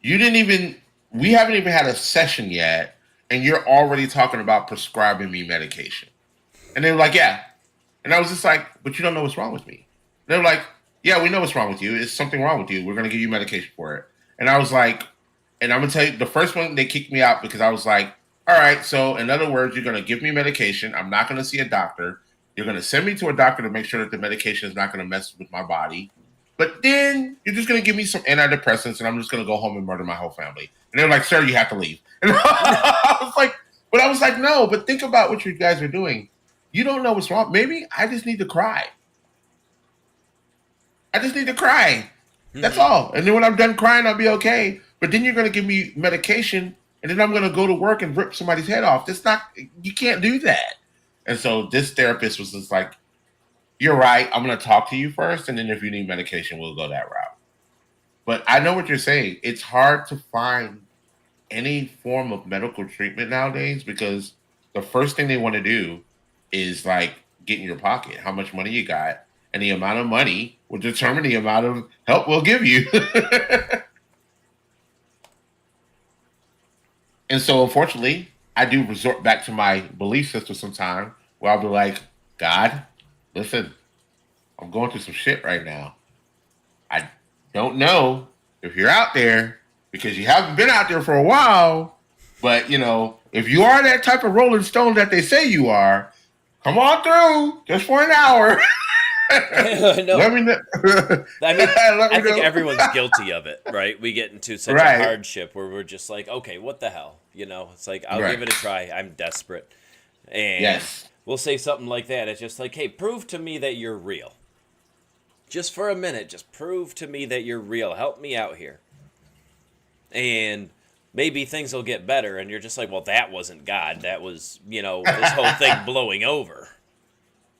You didn't even we haven't even had a session yet, and you're already talking about prescribing me medication. And they were like, yeah. And I was just like, but you don't know what's wrong with me. They were like, yeah, we know what's wrong with you. It's something wrong with you. We're going to give you medication for it. And I was like, and I'm going to tell you, the first one, they kicked me out because I was like, all right, so in other words, you're going to give me medication. I'm not going to see a doctor. You're going to send me to a doctor to make sure that the medication is not going to mess with my body. But then you're just going to give me some antidepressants and I'm just going to go home and murder my whole family. And they're like, sir, you have to leave. And I was like, no, but think about what you guys are doing. You don't know what's wrong. Maybe I just need to cry. I just need to cry. That's all. And then when I'm done crying, I'll be okay. But then you're going to give me medication, and then I'm going to go to work and rip somebody's head off. That's not. You can't do that. And so this therapist was just like, "You're right. I'm going to talk to you first, and then if you need medication, we'll go that route." But I know what you're saying. It's hard to find any form of medical treatment nowadays because the first thing they want to do is like get in your pocket, how much money you got, and the amount of money will determine the amount of help we'll give you. And so, unfortunately, I do resort back to my belief system sometime where I'll be like, God, listen, I'm going through some shit right now. I don't know if you're out there because you haven't been out there for a while. But, if you are that type of Rolling Stone that they say you are, come on through just for an hour. No. Let me know. I think everyone's guilty of it, right? We get into such a hardship where we're just like, okay, what the hell? It's like, I'll give it a try. I'm desperate. And we'll say something like that. It's just like, hey, prove to me that you're real. Just for a minute, just prove to me that you're real. Help me out here. And maybe things will get better. And you're just like, well, that wasn't God. That was, this whole thing blowing over.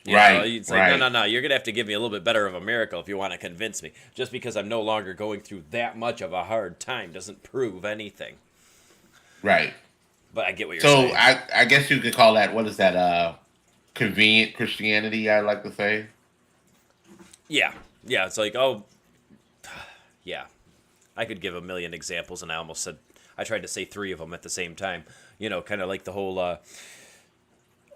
It's like, no, you're going to have to give me a little bit better of a miracle if you want to convince me. Just because I'm no longer going through that much of a hard time doesn't prove anything. Right. But I get what you're saying. So I guess you could call that, what is that, convenient Christianity, I like to say? Yeah. Yeah, it's like, oh, yeah. I could give a million examples, and I tried to say 3 of them at the same time. Kind of like the whole...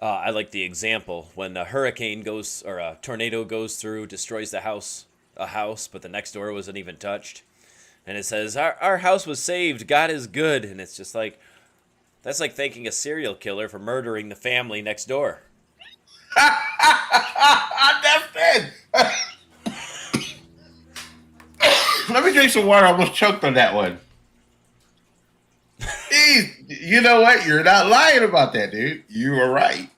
I like the example when a hurricane goes or a tornado goes through, destroys a house, but the next door wasn't even touched. And it says, our house was saved. God is good. And it's just like, that's like thanking a serial killer for murdering the family next door. That's it. Let me drink some water. I almost choked on that one. Jeez, you know what? You're not lying about that, dude. You are right.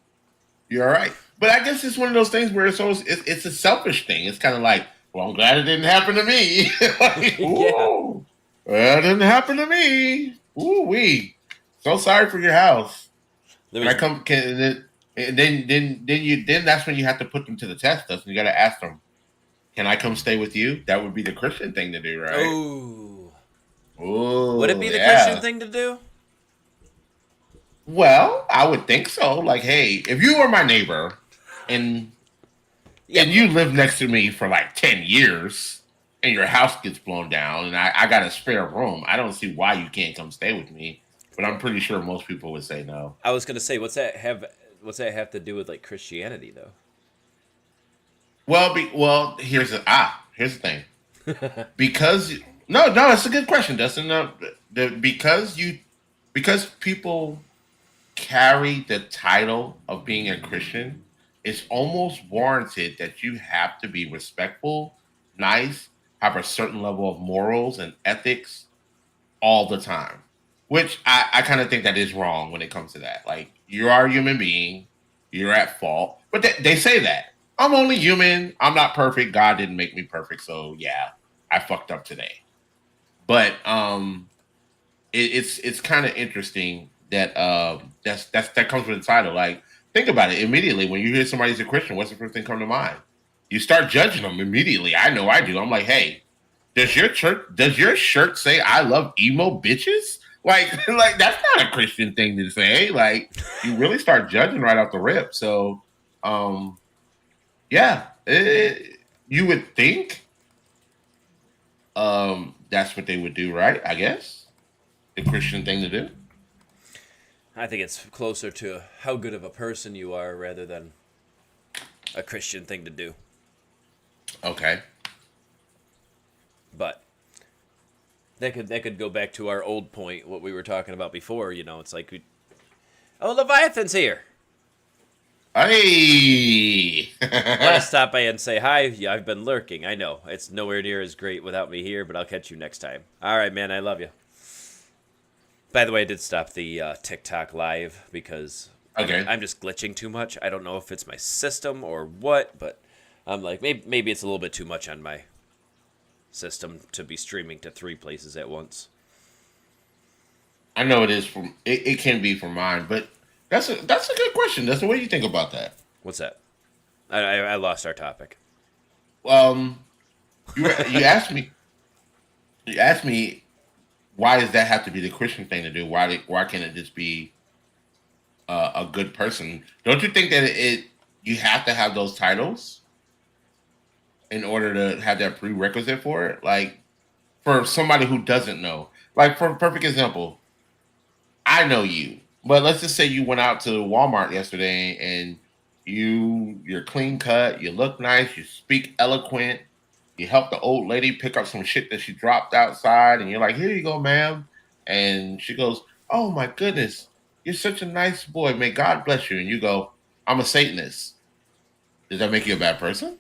You're right. But I guess it's one of those things where it's a selfish thing. It's kind of like, well, I'm glad it didn't happen to me. Like, ooh, that didn't happen to me. Ooh wee. So sorry for your house. Then that's when you have to put them to the test. You got to ask them, can I come stay with you? That would be the Christian thing to do, right? Ooh. Would it be the Christian thing to do? Well, I would think so. Like, hey, if you were my neighbor and you live next to me for like 10 years and your house gets blown down and I got a spare room, I don't see why you can't come stay with me. But I'm pretty sure most people would say no. I was going to say, what's that have to do with like Christianity though? Well, here's the thing. Because it's a good question, Dustin. Because people carry the title of being a Christian, it's almost warranted that you have to be respectful, nice, have a certain level of morals and ethics all the time. Which I kind of think that is wrong when it comes to that. Like, you are a human being, you're at fault. But they say that. I'm only human, I'm not perfect, God didn't make me perfect, so yeah, I fucked up today. But it's kind of interesting that that comes with the title. Like, think about it. Immediately, when you hear somebody's a Christian, what's the first thing come to mind? You start judging them immediately. I know I do. I'm like, hey, does your shirt say I love emo bitches? Like that's not a Christian thing to say. Like, you really start judging right off the rip. So, yeah, you would think that's what they would do, right? I guess the Christian thing to do. I think it's closer to how good of a person you are rather than a Christian thing to do. Okay. But that could go back to our old point, what we were talking about before. It's like, Leviathan's here. Hey. I want to stop by and say hi. Yeah, I've been lurking. I know it's nowhere near as great without me here, but I'll catch you next time. All right, man. I love you. By the way, I did stop the TikTok live because I'm just glitching too much. I don't know if it's my system or what, but I'm like, maybe it's a little bit too much on my system to be streaming to 3 places at once. I know it is from it can be for mine, but that's a good question. That's the way you think about that. What's that? I lost our topic. Um, you asked me why does that have to be the Christian thing to do? Why can't it just be a good person? Don't you think that you have to have those titles in order to have that prerequisite for it? Like for somebody who doesn't know, like for a perfect example, I know you, but let's just say you went out to Walmart yesterday and you're clean cut, you look nice, you speak eloquent, you help the old lady pick up some shit that she dropped outside, and you're like, "Here you go, ma'am," and she goes, "Oh my goodness, you're such a nice boy. May God bless you." And you go, "I'm a Satanist." Does that make you a bad person?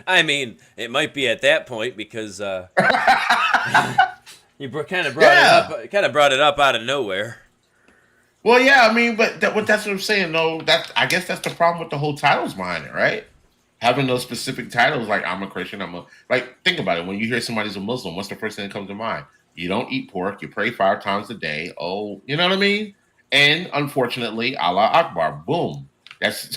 I mean, it might be at that point because you kind of brought Yeah. it up, brought it up out of nowhere. Well, yeah, I mean, but that's what I'm saying. No, I guess that's the problem with the whole titles behind it, right? Having those specific titles, like I'm a Christian, like think about it. When you hear somebody's a Muslim, what's the first thing that comes to mind? You don't eat pork, you pray 5 times a day. Oh, you know what I mean? And unfortunately, Allah Akbar, boom. That's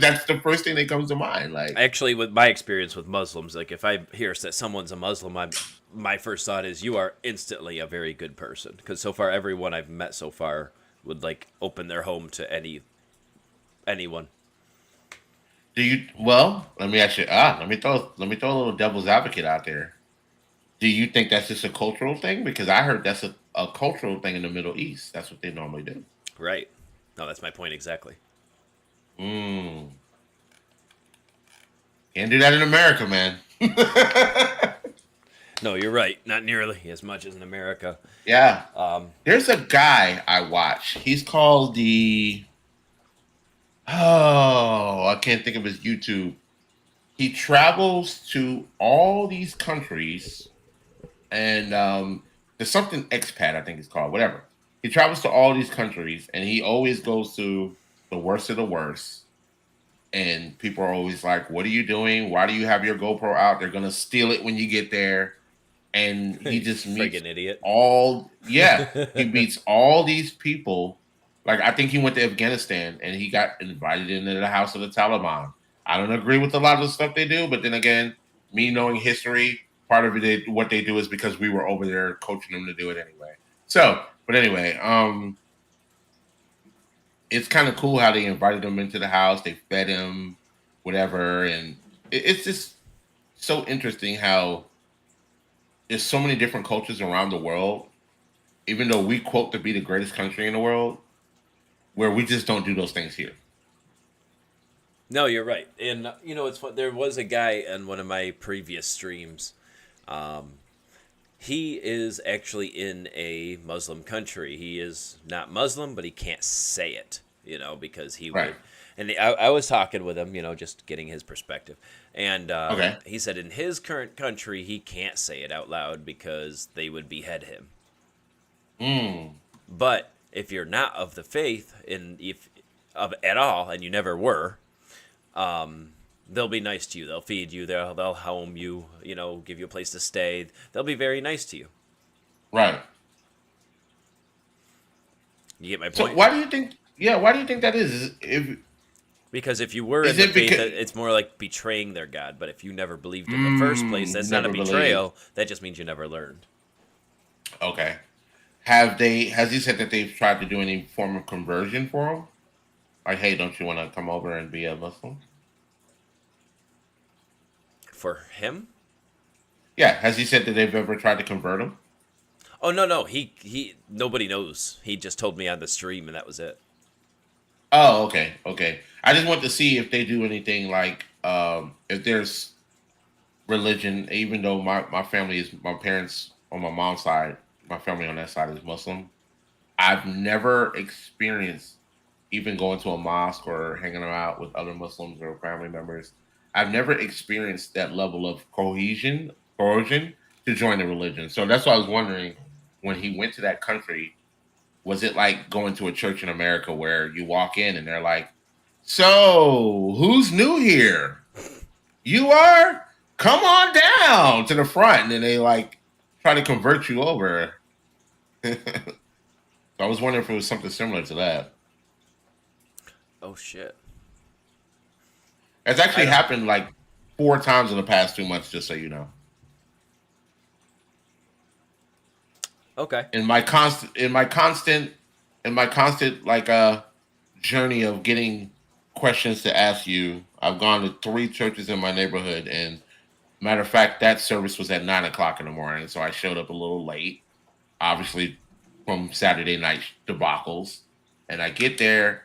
that's the first thing that comes to mind. Like, Actually, with my experience with Muslims, like if I hear that someone's a Muslim, my first thought is you are instantly a very good person. Because so far, everyone I've met so far would like open their home to anyone. do you? Well, let me ask you. Let me throw a little devil's advocate out there. Do you think that's just a cultural thing? Because I heard that's a cultural thing in the Middle East. That's what they normally do. Right. No, that's my point exactly. Mm. Can't do that in America, man. No, you're right. Not nearly as much as in America. Yeah. Um, There's a guy I watch. He's called the I can't think of his YouTube. He travels to all these countries and there's something expat, I think it's called, whatever. He travels to all these countries and he always goes to the worst of the worst. And people are always like, "What are you doing? Why do you have your GoPro out? They're gonna steal it when you get there." And he just meets friggin' idiot. he meets all these people. Like I think he went to Afghanistan and he got invited into the house of the Taliban. I don't agree with a lot of the stuff they do, but then again, me knowing history, part of it what they do is because we were over there coaching them to do it anyway. So, but anyway, it's kind of cool how they invited him into the house, they fed him, whatever, and it's just so interesting how there's so many different cultures around the world, even though we quote to be the greatest country in the world, where we just don't do those things here. No, you're right. And it's fun. There was a guy on one of my previous streams. He is actually in a Muslim country. He is not Muslim, but he can't say it, because he Right. would. And I was talking with him, just getting his perspective. And Okay. he said in his current country, he can't say it out loud because they would behead him. Mm. But if you're not of the faith, and if at all, and you never were, they'll be nice to you. They'll feed you. They'll home you. Give you a place to stay. They'll be very nice to you. Right. You get my So point? why do you think? Yeah, why do you think that is? Because if you were Is in the it faith, because- it's more like betraying their God. But if you never believed in the first place, that's not a never betrayal. That just means you never learned. Okay. Has he said that they've tried to do any form of conversion for him? Like, hey, don't you want to come over and be a Muslim? For him? Yeah. Has he said that they've ever tried to convert him? Oh no. He nobody knows. He just told me on the stream, and that was it. Oh, okay, okay. I just want to see if they do anything like if there's religion. Even though my family is my parents on my mom's side, my family on that side is Muslim. I've never experienced even going to a mosque or hanging out with other Muslims or family members. I've never experienced that level of coercion to join the religion. So that's why I was wondering when he went to that country, was it like going to a church in America where you walk in and they're like, "So, who's new here? You are? come on down to the front, and then they like try to convert you over. So I was wondering if it was something similar to that. Oh shit. It's I actually don't. happened like 4 times in the past 2 months, just so you know. Okay. In my constant like journey of getting questions to ask you, I've gone to 3 churches in my neighborhood, and matter of fact, that service was at 9 o'clock in the morning, so I showed up a little late, obviously from Saturday night debacles, and I get there,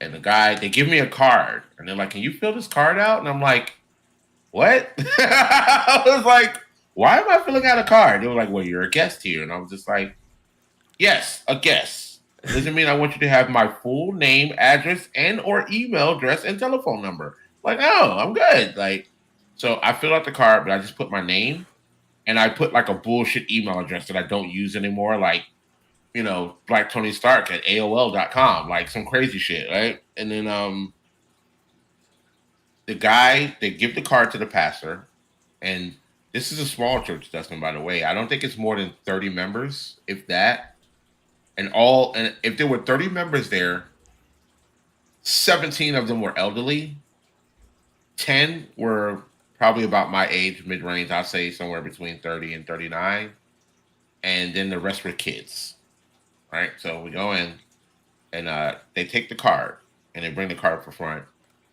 and they give me a card, and they're like, "Can you fill this card out?" And I'm like, "What?" I was like, "Why am I filling out a card?" They were like, "Well, you're a guest here," and I was just like, "Yes, a guest. Doesn't mean I want you to have my full name, address, and or email address and telephone number." Like, no, I'm good. Like, so I filled out the card, but I just put my name and I put like a bullshit email address that I don't use anymore, like, Black Tony Stark at AOL.com, like some crazy shit, right? And then they give the card to the pastor, and this is a small church, Dustin, by the way. I don't think it's more than 30 members, if that. And if there were 30 members there, 17 of them were elderly, 10 were probably about my age, mid-range. I'd say somewhere between 30 and 39. And then the rest were kids. Right? So we go in, and they take the card and they bring the card for front.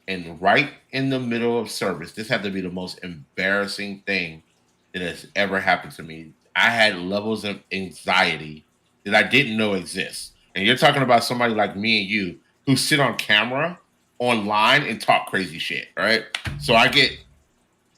And right in the middle of service, this had to be the most embarrassing thing that has ever happened to me. I had levels of anxiety that I didn't know exist. And you're talking about somebody like me and you who sit on camera online and talk crazy shit, right? So I get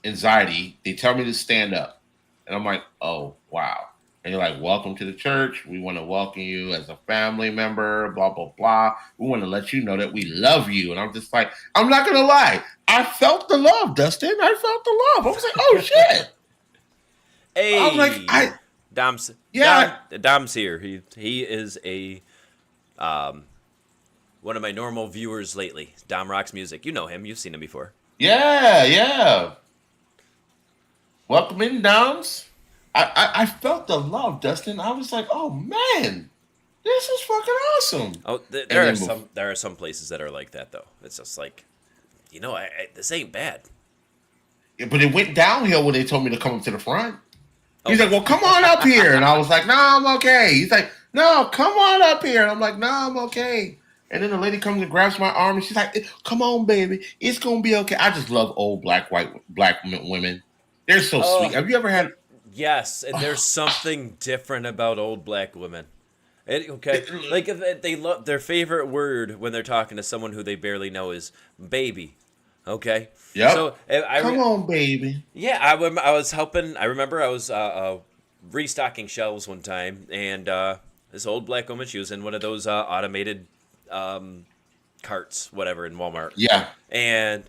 anxiety. They tell me to stand up. And I'm like, oh, wow. And you're like, welcome to the church. We want to welcome you as a family member, blah, blah, blah. We want to let you know that we love you. And I'm just like, I'm not going to lie. I felt the love, Dustin. I felt the love. I was like, oh, shit. Hey, I'm like, Dom's yeah. Dom's here. He is a one of my normal viewers lately. Dom Rocks Music. You know him. You've seen him before. Yeah. Welcome in, Doms. I felt the love, Dustin. I was like, oh man, this is fucking awesome. Oh, there are some places that are like that though. It's just like, this ain't bad. But it went downhill when they told me to come up to the front. He's like, well, come on up here. And I was like, no, I'm okay. He's like, no, come on up here. And I'm like, no, I'm okay. And then the lady comes and grabs my arm and she's like, come on, baby. It's going to be okay. I just love old black women. They're so sweet. Have you ever had... Yes, and there's something different about old black women. Like if they love their favorite word when they're talking to someone who they barely know is baby. Okay. Yeah. So come on, baby. Yeah, I was helping. I remember I was restocking shelves one time, and this old black woman, she was in one of those automated carts, whatever, in Walmart. Yeah. And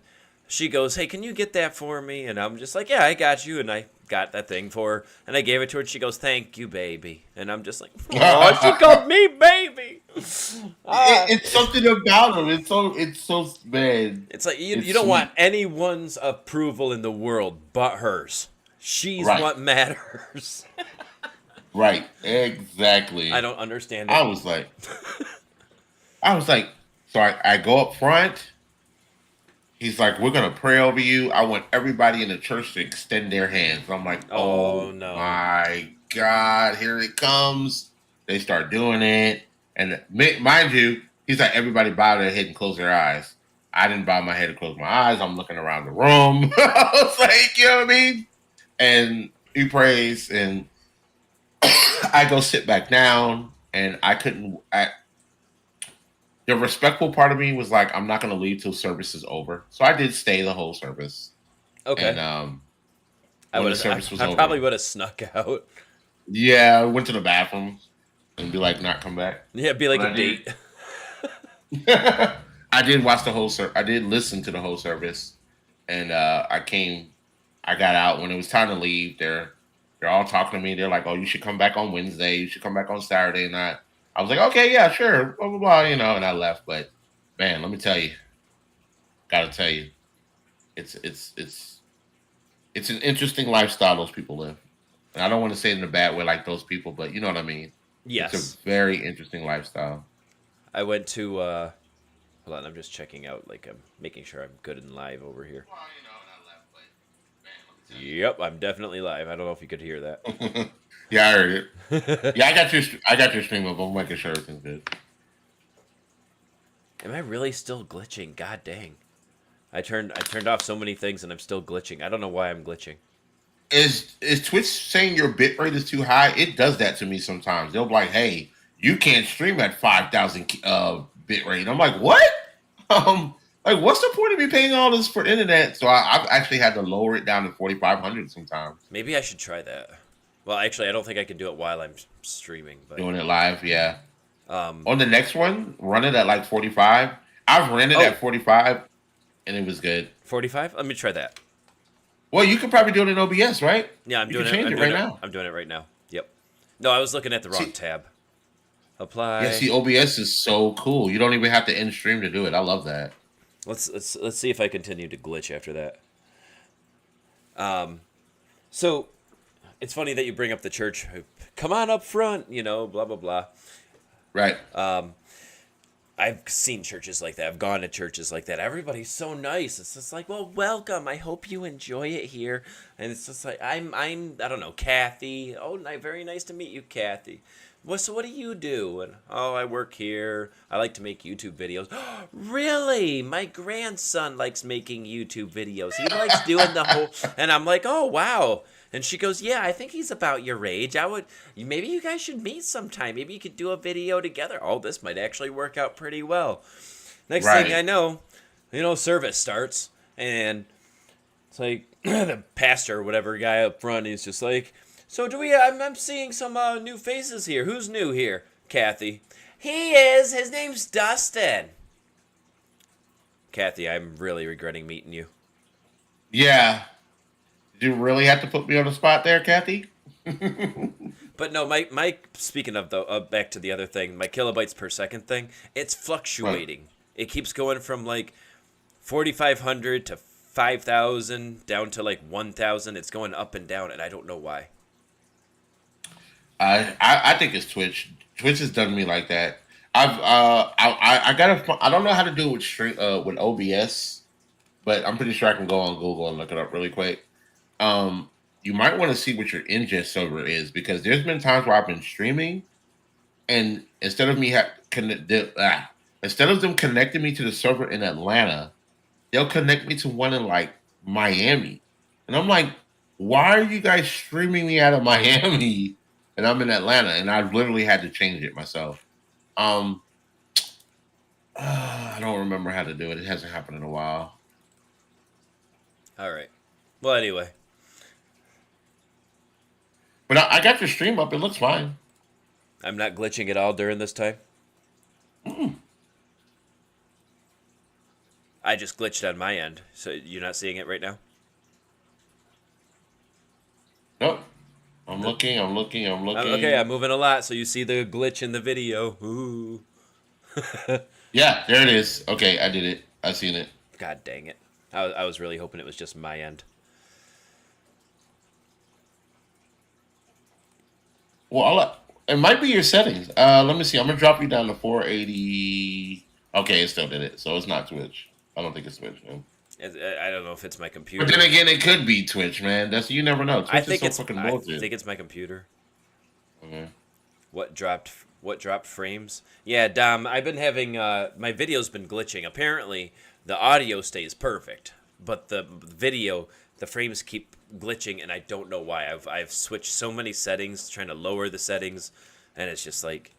she goes, "Hey, can you get that for me?" And I'm just like, "Yeah, I got you." And I got that thing for her, and I gave it to her, and she goes, "Thank you, baby." And I'm just like, "Oh, she called me baby." It's something about him. It's so bad. It's like you don't want anyone's approval in the world but hers. She's right. What matters. Right. Exactly. I don't understand it. I was like, so I go up front. He's like, we're going to pray over you. I want everybody in the church to extend their hands. I'm like, oh no. My God, here it comes. They start doing it. And mind you, he's like, everybody bow their head and close their eyes. I didn't bow my head and close my eyes. I'm looking around the room. I was like, you know what I mean? And he prays, and I go sit back down, and the respectful part of me was like, I'm not going to leave till service is over. So I did stay the whole service. Okay. And I probably would have snuck out. Yeah, I went to the bathroom and be like, not come back. Yeah, be like a date. I did watch the whole I did listen to the whole service. And I got out. When it was time to leave, they're all talking to me. They're like, oh, you should come back on Wednesday. You should come back on Saturday night. I was like, okay, yeah, sure, blah, blah, blah, and I left. But, man, let me tell you, gotta tell you, it's It's an interesting lifestyle those people live. And I don't want to say it in a bad way like those people, but you know what I mean. It's a Yes. very interesting lifestyle. I went to hold on, I'm just checking out, like I'm making sure I'm good and live over here. Well, you know, and I left, but man, Yep, I'm definitely live. I don't know if you could hear that. let me tell you. Yeah, I heard it. Yeah, I got your stream up. I'm making sure everything's good. Am I really still glitching? God dang. I turned off so many things and I'm still glitching. I don't know why I'm glitching. Is Twitch saying your bitrate is too high? It does that to me sometimes. They'll be like, "Hey, you can't stream at 5,000 bitrate." And I'm like, "What? Like, what's the point of me paying all this for internet?" So I've actually had to lower it down to 4,500 sometimes. Maybe I should try that. Well, actually, I don't think I can do it while I'm streaming, but Doing it live, yeah. um On the next one, run it at like 45. I've ran it Oh. at 45, and it was good. 45? Let me try that. Well, you could probably do it in OBS, right? Yeah, I'm You doing can it. change I'm it doing right it now. I'm doing it right now. Yep. No, I was looking at the wrong See- tab. Apply. Yeah, see, OBS is so cool. You don't even have to end stream to do it. I love that. Let's see if I continue to glitch after that. So it's funny that you bring up the church. Come on up front, blah blah blah. Right. I've seen churches like that. I've gone to churches like that. Everybody's so nice. It's just like, well, welcome. I hope you enjoy it here. And it's just like, I'm I don't know, Kathy. Oh, very nice to meet you, Kathy. Well, so what do you do? And oh, I work here. I like to make YouTube videos. Really? My grandson likes making YouTube videos. He likes doing the whole. And I'm like, oh wow. And she goes, yeah, I think he's about your age. Maybe you guys should meet sometime. Maybe you could do a video together. Oh, this might actually work out pretty well. Next Right. thing I know, service starts, and it's like the pastor or whatever guy up front is just like, so I'm seeing some new faces here. Who's new here? Kathy. He is. His name's Dustin. Kathy, I'm really regretting meeting you. Yeah. Did you really have to put me on the spot there, Kathy? But no, my speaking of back to the other thing, my kilobytes per second thing, it's fluctuating. Right. It keeps going from like 4,500 to 5,000 down to like 1,000. It's going up and down, and I don't know why. I think it's Twitch. Twitch has done me like that. I don't know how to do it with with OBS, but I'm pretty sure I can go on Google and look it up really quick. You might want to see what your ingest server is, because there's been times where I've been streaming, and instead of them connecting me to the server in Atlanta, they'll connect me to one in like Miami, and I'm like, why are you guys streaming me out of Miami? And I'm in Atlanta, and I literally had to change it myself. I don't remember how to do it. It hasn't happened in a while. All right. Well, anyway. But I got your stream up. It looks fine. I'm not glitching at all during this time. Mm-mm. I just glitched on my end. So you're not seeing it right now? Nope. I'm looking. Okay, I'm moving a lot, so you see the glitch in the video. Ooh. Yeah, there it is. Okay, I did it. I seen it. God dang it. I was really hoping it was just my end. Well, it might be your settings. Let me see. I'm gonna drop you down to 480. Okay, it still did it. So it's not Twitch. I don't think it's Twitch, man. I don't know if it's my computer. But then again, it could be Twitch, man. You never know. Twitch I think is so fucking bullshit. I think it's my computer. Okay. What dropped frames? Yeah, Dom, I've been having my video's been glitching. Apparently, the audio stays perfect, but the video, the frames keep glitching, and I don't know why. I've switched so many settings, trying to lower the settings, and it's just like,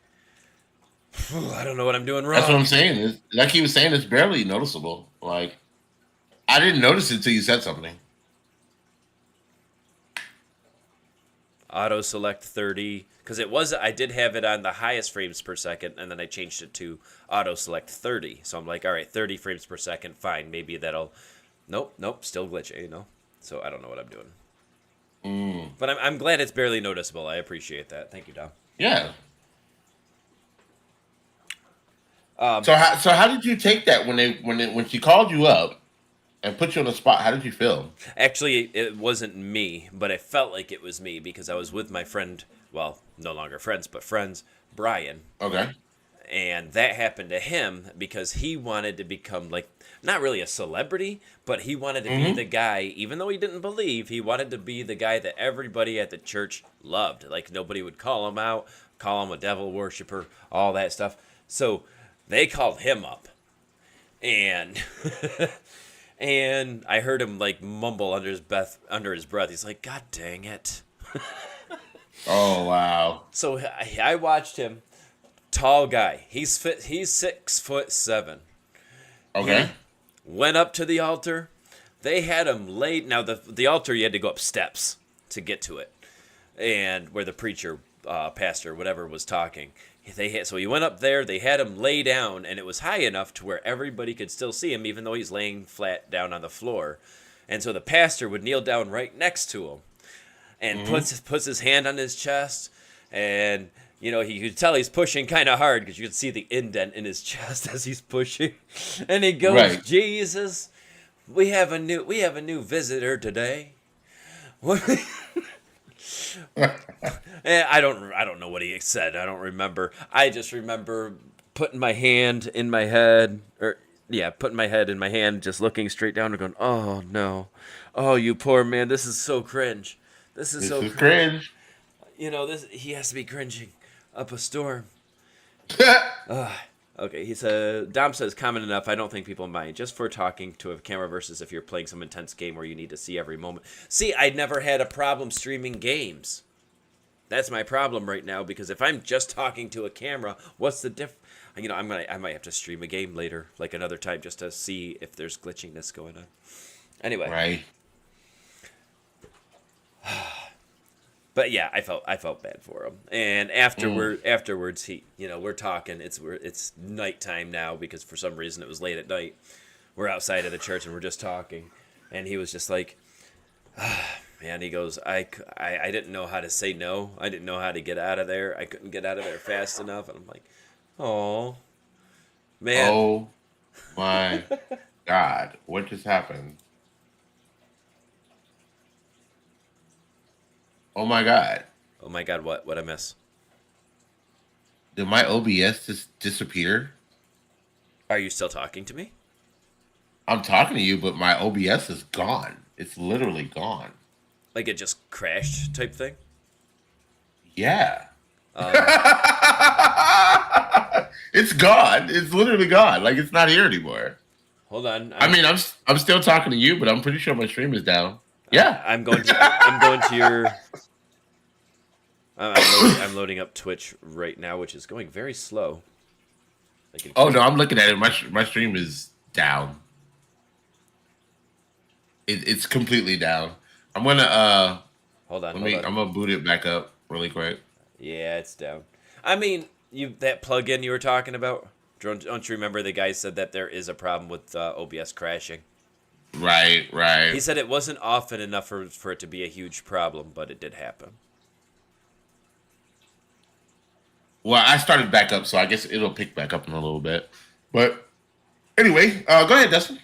I don't know what I'm doing wrong. That's what I'm saying. Like he was saying, it's barely noticeable. Like, I didn't notice it until you said something. Auto select 30, because I did have it on the highest frames per second, and then I changed it to auto select 30. So I'm like, all right, 30 frames per second, fine. Maybe that'll. Nope, still glitchy, So I don't know what I'm doing. But I'm glad it's barely noticeable. I appreciate that. Thank you, Dom. Yeah. So how did you take that when she called you up And put you on the spot. How did you feel? Actually, it wasn't me, but it felt like it was me because I was with my friend, well, no longer friends, but friends, Brian. Okay. And that happened to him because he wanted to become like not really a celebrity, but he wanted to be Mm-hmm. the guy, even though he didn't believe, he wanted to be the guy that everybody at the church loved. Like nobody would call him out, call him a devil worshiper, all that stuff. So they called him up. And and I heard him like mumble under his breath. He's like, "God dang it." Oh wow. So I watched him, tall guy. He's fit. He's 6'7". He Okay. went up to the altar. They had him laid. Now the altar, you had to go up steps to get to it, and where the preacher, pastor, whatever, was talking. So he went up there. They had him lay down, and it was high enough to where everybody could still see him, even though he's laying flat down on the floor. And so the pastor would kneel down right next to him and puts his hand on his chest, and you could tell he's pushing kind of hard because you could see the indent in his chest as he's pushing, and he goes, Right. "Jesus, we have a new visitor today." And I don't know what he said. I don't remember. I just remember putting my hand in my head, or yeah, putting my head in my hand, just looking straight down and going, "Oh no, oh you poor man, this is so cringe. This is This so is cringe." cringe. This he has to be cringing up a storm. Okay, he said, Dom says, common enough. I don't think people mind. Just for talking to a camera versus if you're playing some intense game where you need to see every moment. See, I never had a problem streaming games. That's my problem right now because if I'm just talking to a camera, what's the diff? I might have to stream a game later, like another time, just to see if there's glitchiness going on. Anyway, Right. but yeah, I felt bad for him. And afterwards, we're talking. It's nighttime now because for some reason it was late at night. We're outside of the church and we're just talking, and he was just like, man, he goes, I didn't know how to say no. I didn't know how to get out of there. I couldn't get out of there fast enough. And I'm like, oh, man. Oh my God. What just happened? Oh my God. Oh my God, what I miss? Did my OBS just disappear? Are you still talking to me? I'm talking to you, but my OBS is gone. It's literally gone. Like it just crashed type thing? Yeah. Um, It's gone. It's literally gone. Like it's not here anymore. hold on. I mean, I'm still talking to you, but I'm pretty sure my stream is down. Yeah. I'm going to your. I'm loading up Twitch right now, which is going very slow. Oh no, I'm looking at it. My stream is down. It's completely down. I'm gonna Hold on. I'm gonna boot it back up really quick. Yeah, it's down. I mean, that plugin you were talking about. Don't you remember the guy said that there is a problem with OBS crashing? Right. He said it wasn't often enough for it to be a huge problem, but it did happen. Well, I started back up, so I guess it'll pick back up in a little bit. But anyway, go ahead, Dustin.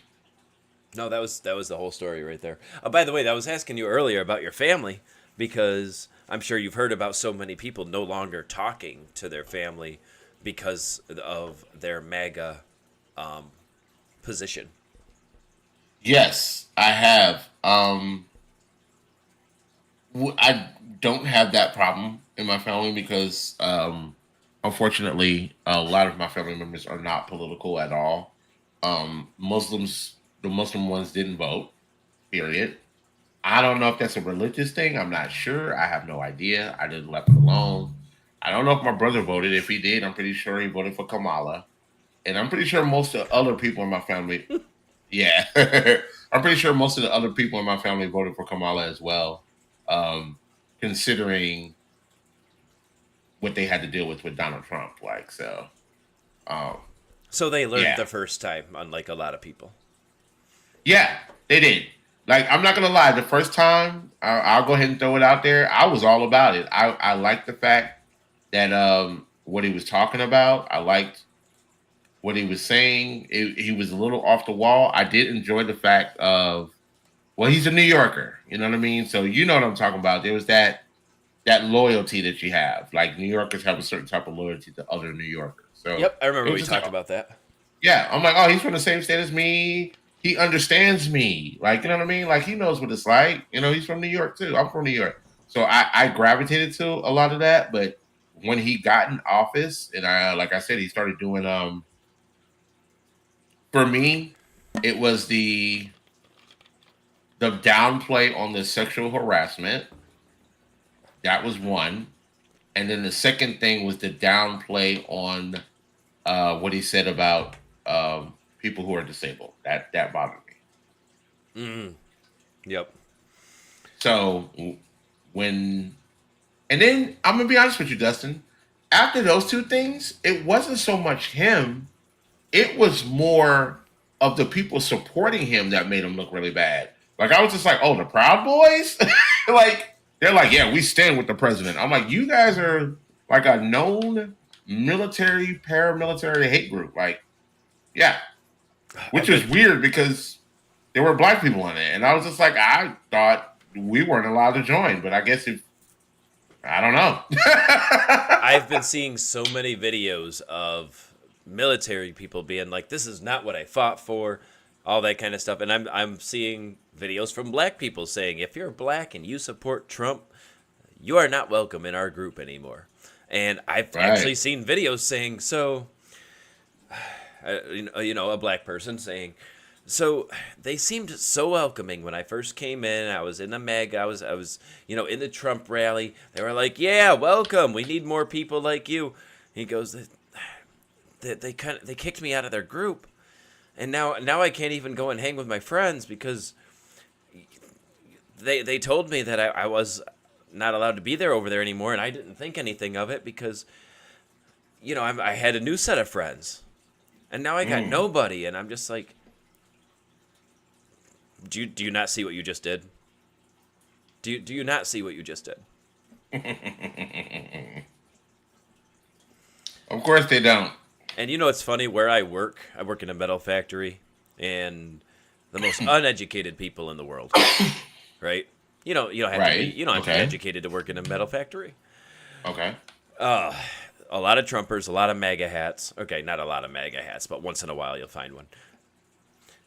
No, that was the whole story right there. By the way, I was asking you earlier about your family because I'm sure you've heard about so many people no longer talking to their family because of their MAGA position. Yes, I have. I don't have that problem in my family because, unfortunately, a lot of my family members are not political at all. The Muslim ones didn't vote, period. I don't know if that's a religious thing. I'm not sure. I have no idea. I just left it alone. I don't know if my brother voted. If he did, I'm pretty sure he voted for Kamala. And I'm pretty sure most of the other people in my family, yeah, I'm pretty sure most of the other people in my family voted for Kamala as well, considering what they had to deal with Donald Trump. Like, so. So they learned Yeah. the first time, unlike a lot of people. Yeah, they did. Like, I'm not gonna lie. The first time, I'll go ahead and throw it out there. I was all about it. I liked the fact that what he was talking about. I liked what he was saying. He was a little off the wall. I did enjoy the fact of, well, he's a New Yorker. You know what I mean? So you know what I'm talking about. There was that loyalty that you have. Like New Yorkers have a certain type of loyalty to other New Yorkers. So Yep, I it remember was we just talked like, about that. yeah, I'm like, oh, he's from the same state as me. He understands me. Like, you know what I mean? Like, he knows what it's like. You know, he's from New York, too. I'm from New York. So I gravitated to a lot of that. But when he got in office, and like I said, he started doing, for me, it was the downplay on the sexual harassment. That was one. And then the second thing was the downplay on what he said about people who are disabled. That bothered me. Mm. Yep. So when, and then I'm gonna be honest with you, Dustin. After those two things, it wasn't so much him. It was more of the people supporting him that made him look really bad. Like I was just like, oh, the Proud Boys, like they're like, yeah, we stand with the president. I'm like, you guys are like a known military, paramilitary hate group. Like, yeah, which was weird because there were black people in it, and I was just like, I thought we weren't allowed to join, but I guess if I don't know. I've been seeing so many videos of military people being like, "This is not what I fought for," all that kind of stuff, and I'm seeing videos from black people saying, "If you're black and you support Trump, you are not welcome in our group anymore." And I've actually seen videos saying, "So, a black person saying." So they seemed so welcoming when I first came in. I was in the MAGA. I was in the Trump rally. They were like, "Yeah, welcome. We need more people like you." He goes, "They kicked me out of their group, and now I can't even go and hang with my friends because they told me that I was not allowed to be there over there anymore, and I didn't think anything of it because I had a new set of friends, and now I got nobody, and I'm just like." Do you not see what you just did? Do you not see what you just did? Of course they don't. And it's funny where I work in a metal factory, and the most uneducated people in the world, right? You don't have to be educated to work in a metal factory. Okay. A lot of Trumpers, a lot of MAGA hats. Okay, not a lot of MAGA hats, but once in a while you'll find one.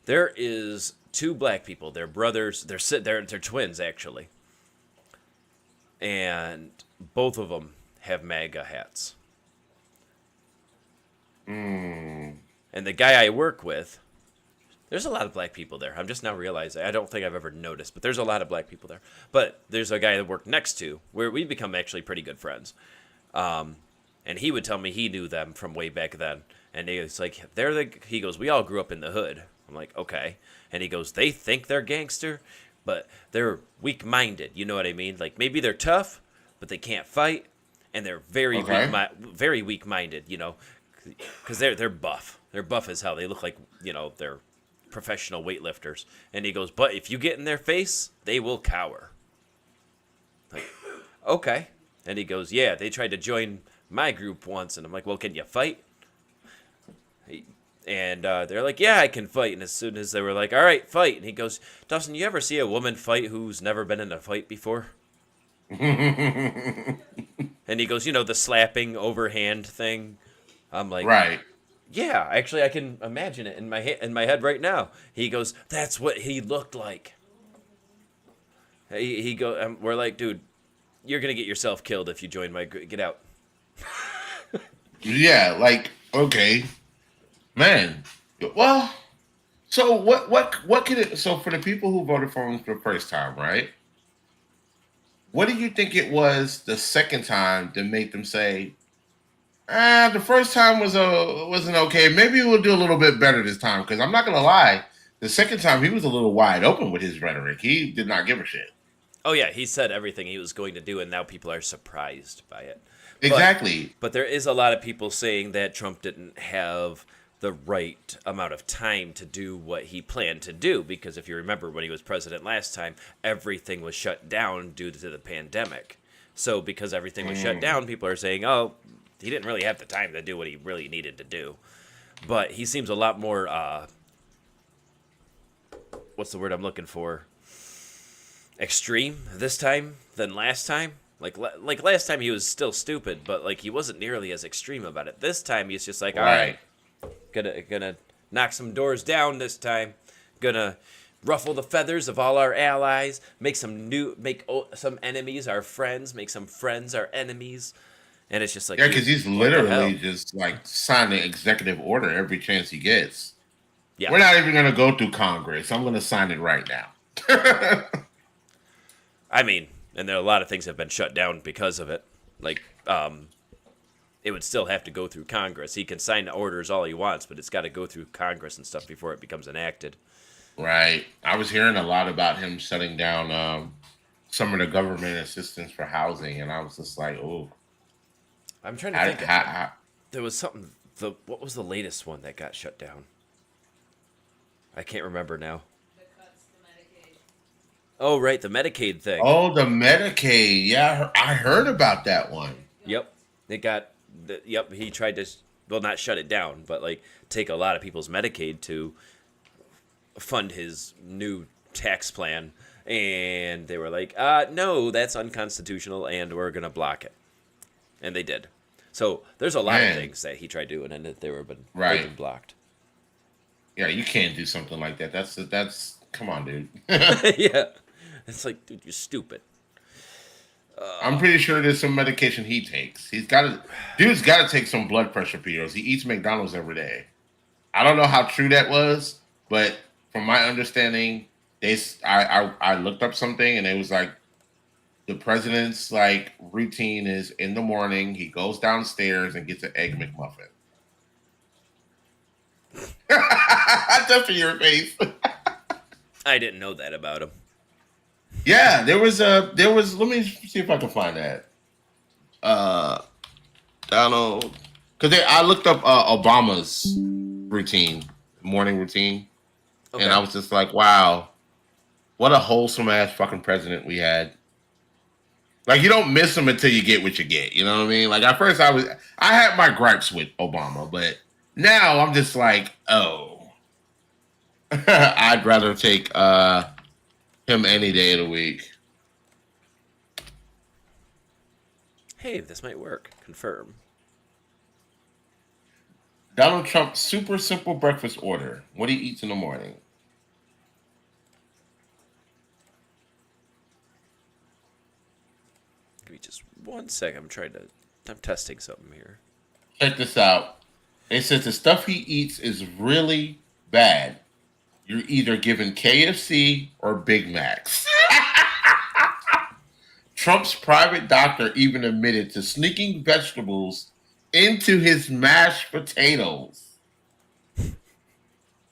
There is two black people. They're brothers. They're twins actually, and both of them have MAGA hats. And the guy I work with, there's a lot of black people there. I'm just now realizing. I don't think I've ever noticed, but there's a lot of black people there. But there's a guy that worked next to where we become actually pretty good friends. And he would tell me he knew them from way back then. And he's like, he goes, "We all grew up in the hood." I'm like, okay. And he goes, "They think they're gangster, but they're weak-minded." You know what I mean? Like maybe they're tough, but they can't fight, and they're very very weak-minded. Because they're buff. They're buff as hell. They look like they're professional weightlifters. And he goes, "But if you get in their face, they will cower." Like, okay. And he goes, "Yeah, they tried to join my group once," and I'm like, "Well, can you fight?" And they're like, "Yeah, I can fight." And as soon as they were like, "All right, fight," and he goes, "Dustin, you ever see a woman fight who's never been in a fight before?" And he goes, the slapping overhand thing. I'm like, right. Yeah, actually, I can imagine it in my head right now. He goes, "That's what he looked like." He go, we're like, "Dude, you're gonna get yourself killed if you join my group. Get out." Yeah, like okay. Man, well, so what could it? So for the people who voted for him for the first time, right? What do you think it was the second time that made them say, the first time wasn't okay. Maybe we'll do a little bit better this time"? Because I'm not gonna lie, the second time he was a little wide open with his rhetoric. He did not give a shit. Oh yeah, he said everything he was going to do, and now people are surprised by it. Exactly. But there is a lot of people saying that Trump didn't have the right amount of time to do what he planned to do, because if you remember when he was president last time, everything was shut down due to the pandemic. So because everything was shut down, people are saying, "Oh, he didn't really have the time to do what he really needed to do." but he seems a lot more. What's the word I'm looking for? Extreme this time than last time. Like last time he was still stupid, but like he wasn't nearly as extreme about it. This time he's just like, all right, gonna knock some doors down this time. Gonna ruffle the feathers of all our allies. Make some enemies our friends. Make some friends our enemies. And it's just like, Yeah, because he's what the hell? literally just like signing executive order every chance he gets. Yeah. We're not even going to go through Congress. I'm going to sign it right now. I mean, and there are a lot of things that have been shut down because of it. Like, it would still have to go through Congress. He can sign orders all he wants, but it's got to go through Congress and stuff before it becomes enacted. Right. I was hearing a lot about him shutting down some of the government assistance for housing, and I was just like, oh. I'm trying to think. There was something. What was the latest one that got shut down? I can't remember now. The cuts to Medicaid. Oh, right, the Medicaid thing. Oh, the Medicaid. Yeah, I heard about that one. Yep. It got. Yep, he tried to, well, not shut it down, but like take a lot of people's Medicaid to fund his new tax plan. And they were like, no, that's unconstitutional, and we're going to block it. And they did. So there's a lot of things that he tried doing, and that they were been blocked. Yeah, you can't do something like that. That's come on, dude. Yeah, it's like, dude, you're stupid. I'm pretty sure there's some medication he takes. Dude's got to take some blood pressure pills. He eats McDonald's every day. I don't know how true that was, but from my understanding, I looked up something, and it was like, the president's like routine is in the morning, he goes downstairs and gets an egg McMuffin. Just for your face. I didn't know that about him. Yeah, there was let me see if I can find that. Donald, because I looked up Obama's morning routine, Okay. and I was just like, wow, what a wholesome ass fucking president we had. Like, you don't miss him until you get what you get. You know what I mean? Like, at first I had my gripes with Obama, but now I'm just like, oh, I'd rather take him any day of the week. Hey, this might work. Confirm. Donald Trump's super simple breakfast order. What he eats in the morning. Give me just 1 second. I'm testing something here. Check this out. It says the stuff he eats is really bad. You're either given KFC or Big Macs. Trump's private doctor even admitted to sneaking vegetables into his mashed potatoes.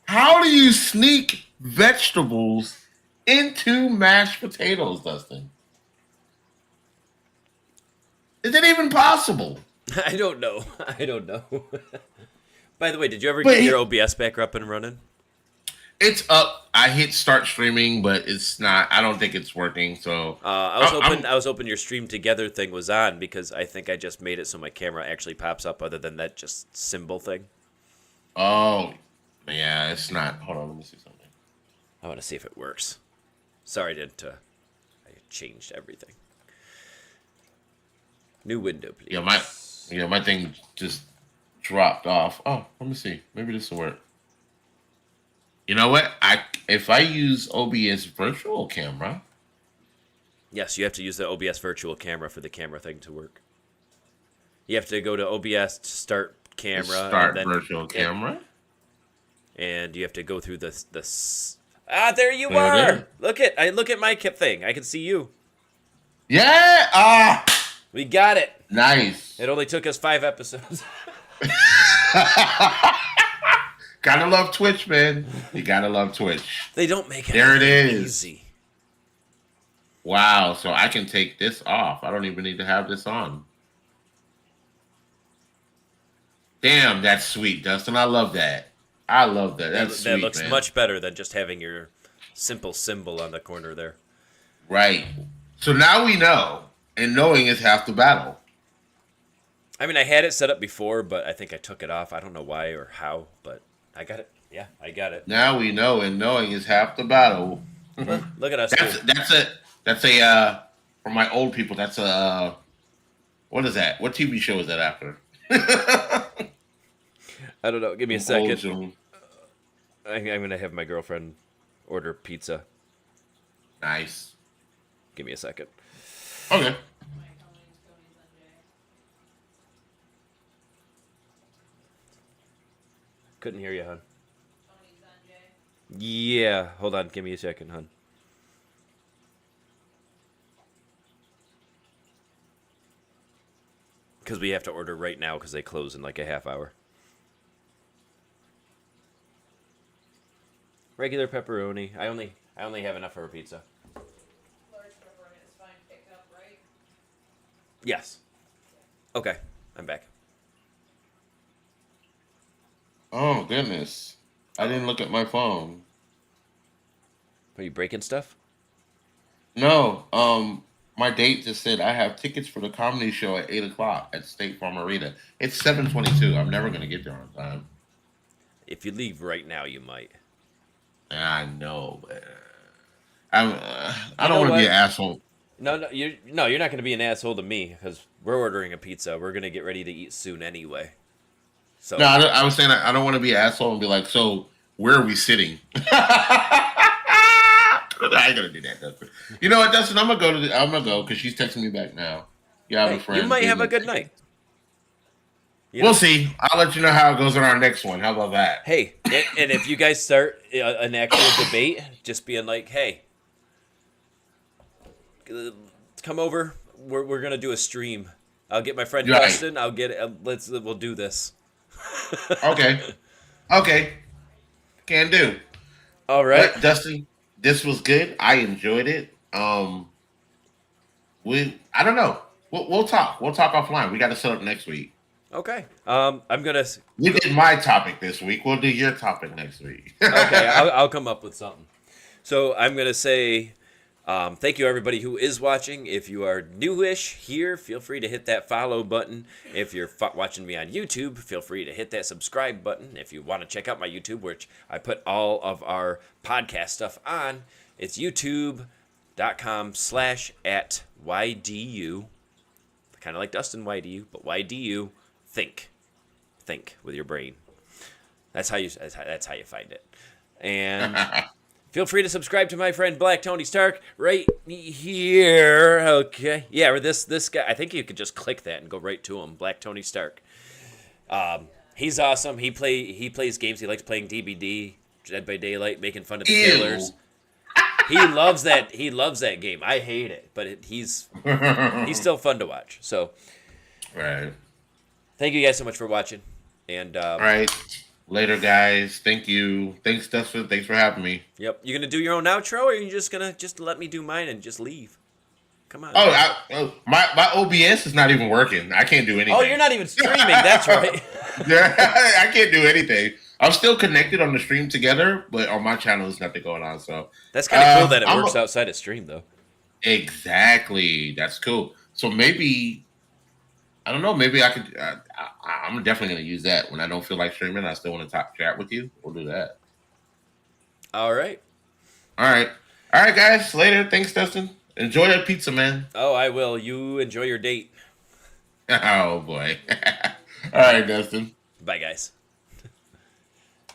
How do you sneak vegetables into mashed potatoes, Dustin? Is it even possible? I don't know. By the way, did you ever get your OBS back up and running? It's up. I hit start streaming, but it's not. I don't think it's working. So I was hoping your stream together thing was on, because I think I just made it so my camera actually pops up, other than that just symbol thing. Oh, yeah, it's not. Hold on, let me see something. I want to see if it works. Sorry, I changed everything. New window, please. My thing just dropped off. Oh, let me see. Maybe this will work. You know what? If I use OBS virtual camera. Yes, you have to use the OBS virtual camera for the camera thing to work. You have to go to OBS to start camera. Start virtual camera. And you have to go through this. There you are. Look at my thing. I can see you. Yeah. We got it. Nice. It only took us 5 episodes. Gotta love Twitch, man. You gotta love Twitch. They don't make it easy. Wow, so I can take this off. I don't even need to have this on. Damn, that's sweet, Dustin. I love that. That's sweet, that looks man. much better than just having your simple symbol on the corner there. Right. So now we know, and knowing is half the battle. I mean, I had it set up before, but I think I took it off. I don't know why or how, but I got it. Yeah, I got it. Now we know, and knowing is half the battle. Look at us That's two. that's a for my old people. That's a what is that? What TV show is that after? I don't know. Give me a Old second. Zoom. I'm going to have my girlfriend order pizza. Nice. Give me a second. Okay. Couldn't hear you, hon. Yeah, hold on. Give me a second, hon. Because we have to order right now because they close in like a half hour. Regular pepperoni. I only have enough for a pizza. Large pepperoni is fine to pick up, right? Yes. Okay, I'm back. Oh goodness, I didn't look at my phone. Are you breaking stuff? No, my date just said I have tickets for the comedy show at 8 o'clock at State Farm Arena. It's 7:22. I'm never gonna get there on time. If you leave right now, you might. I know, but I You don't know want to be what? an asshole. You're not going to be an asshole to me because we're ordering a pizza. We're going to get ready to eat soon anyway. So No, I was saying I don't want to be an asshole and be like, so where are we sitting? I ain't gonna do that, Dustin. You know what, Dustin? I'm gonna go because she's texting me back now. You have a hey, friend. you might gave have me a good tickets. night. You We'll know? see. I'll let you know how it goes on our next one. How about that? Hey, and if you guys start an actual debate, just being like, hey, come over. We're gonna do a stream. I'll get my friend Right. Dustin. I'll get we'll do this. Okay. Okay. Can do. All right. But Dustin, this was good. I enjoyed it. I don't know. We'll talk. We'll talk offline. We got to set up next week. Okay. I'm gonna. You did my topic this week. We'll do your topic next week. Okay, I'll come up with something. So I'm gonna say, thank you everybody who is watching. If you are newish here, feel free to hit that follow button. If you're watching me on YouTube, feel free to hit that subscribe button. If you want to check out my YouTube, which I put all of our podcast stuff on, it's youtube.com/@YDU. Kind of like Dustin YDU, but YDU. Think with your brain. That's how you find it. And feel free to subscribe to my friend Black Tony Stark right here. Okay, yeah, or this guy. I think you could just click that and go right to him. Black Tony Stark. He's awesome. He plays games. He likes playing DBD, Dead by Daylight, making fun of the Ew. killers. He loves that. He loves that game. I hate it, but he's still fun to watch. So, Right. thank you guys so much for watching. And All right. Later, guys. Thank you. Thanks, Dustin. Thanks for having me. Yep, you gonna do your own outro, or are you just gonna let me do mine and just leave? Come on. My OBS is not even working. I can't do anything. Oh, you're not even streaming. That's right. Yeah, I can't do anything. I'm still connected on the stream together, but on my channel, there's nothing going on. So That's kind of cool that it works outside of stream, though. exactly, that's cool. So maybe I don't know. Maybe I could. I'm definitely gonna use that when I don't feel like streaming. I still want to chat with you. We'll do that. All right. All right, guys. Later. Thanks, Dustin. Enjoy that pizza, man. Oh, I will. You enjoy your date. Oh boy. All right, Dustin. Bye, guys.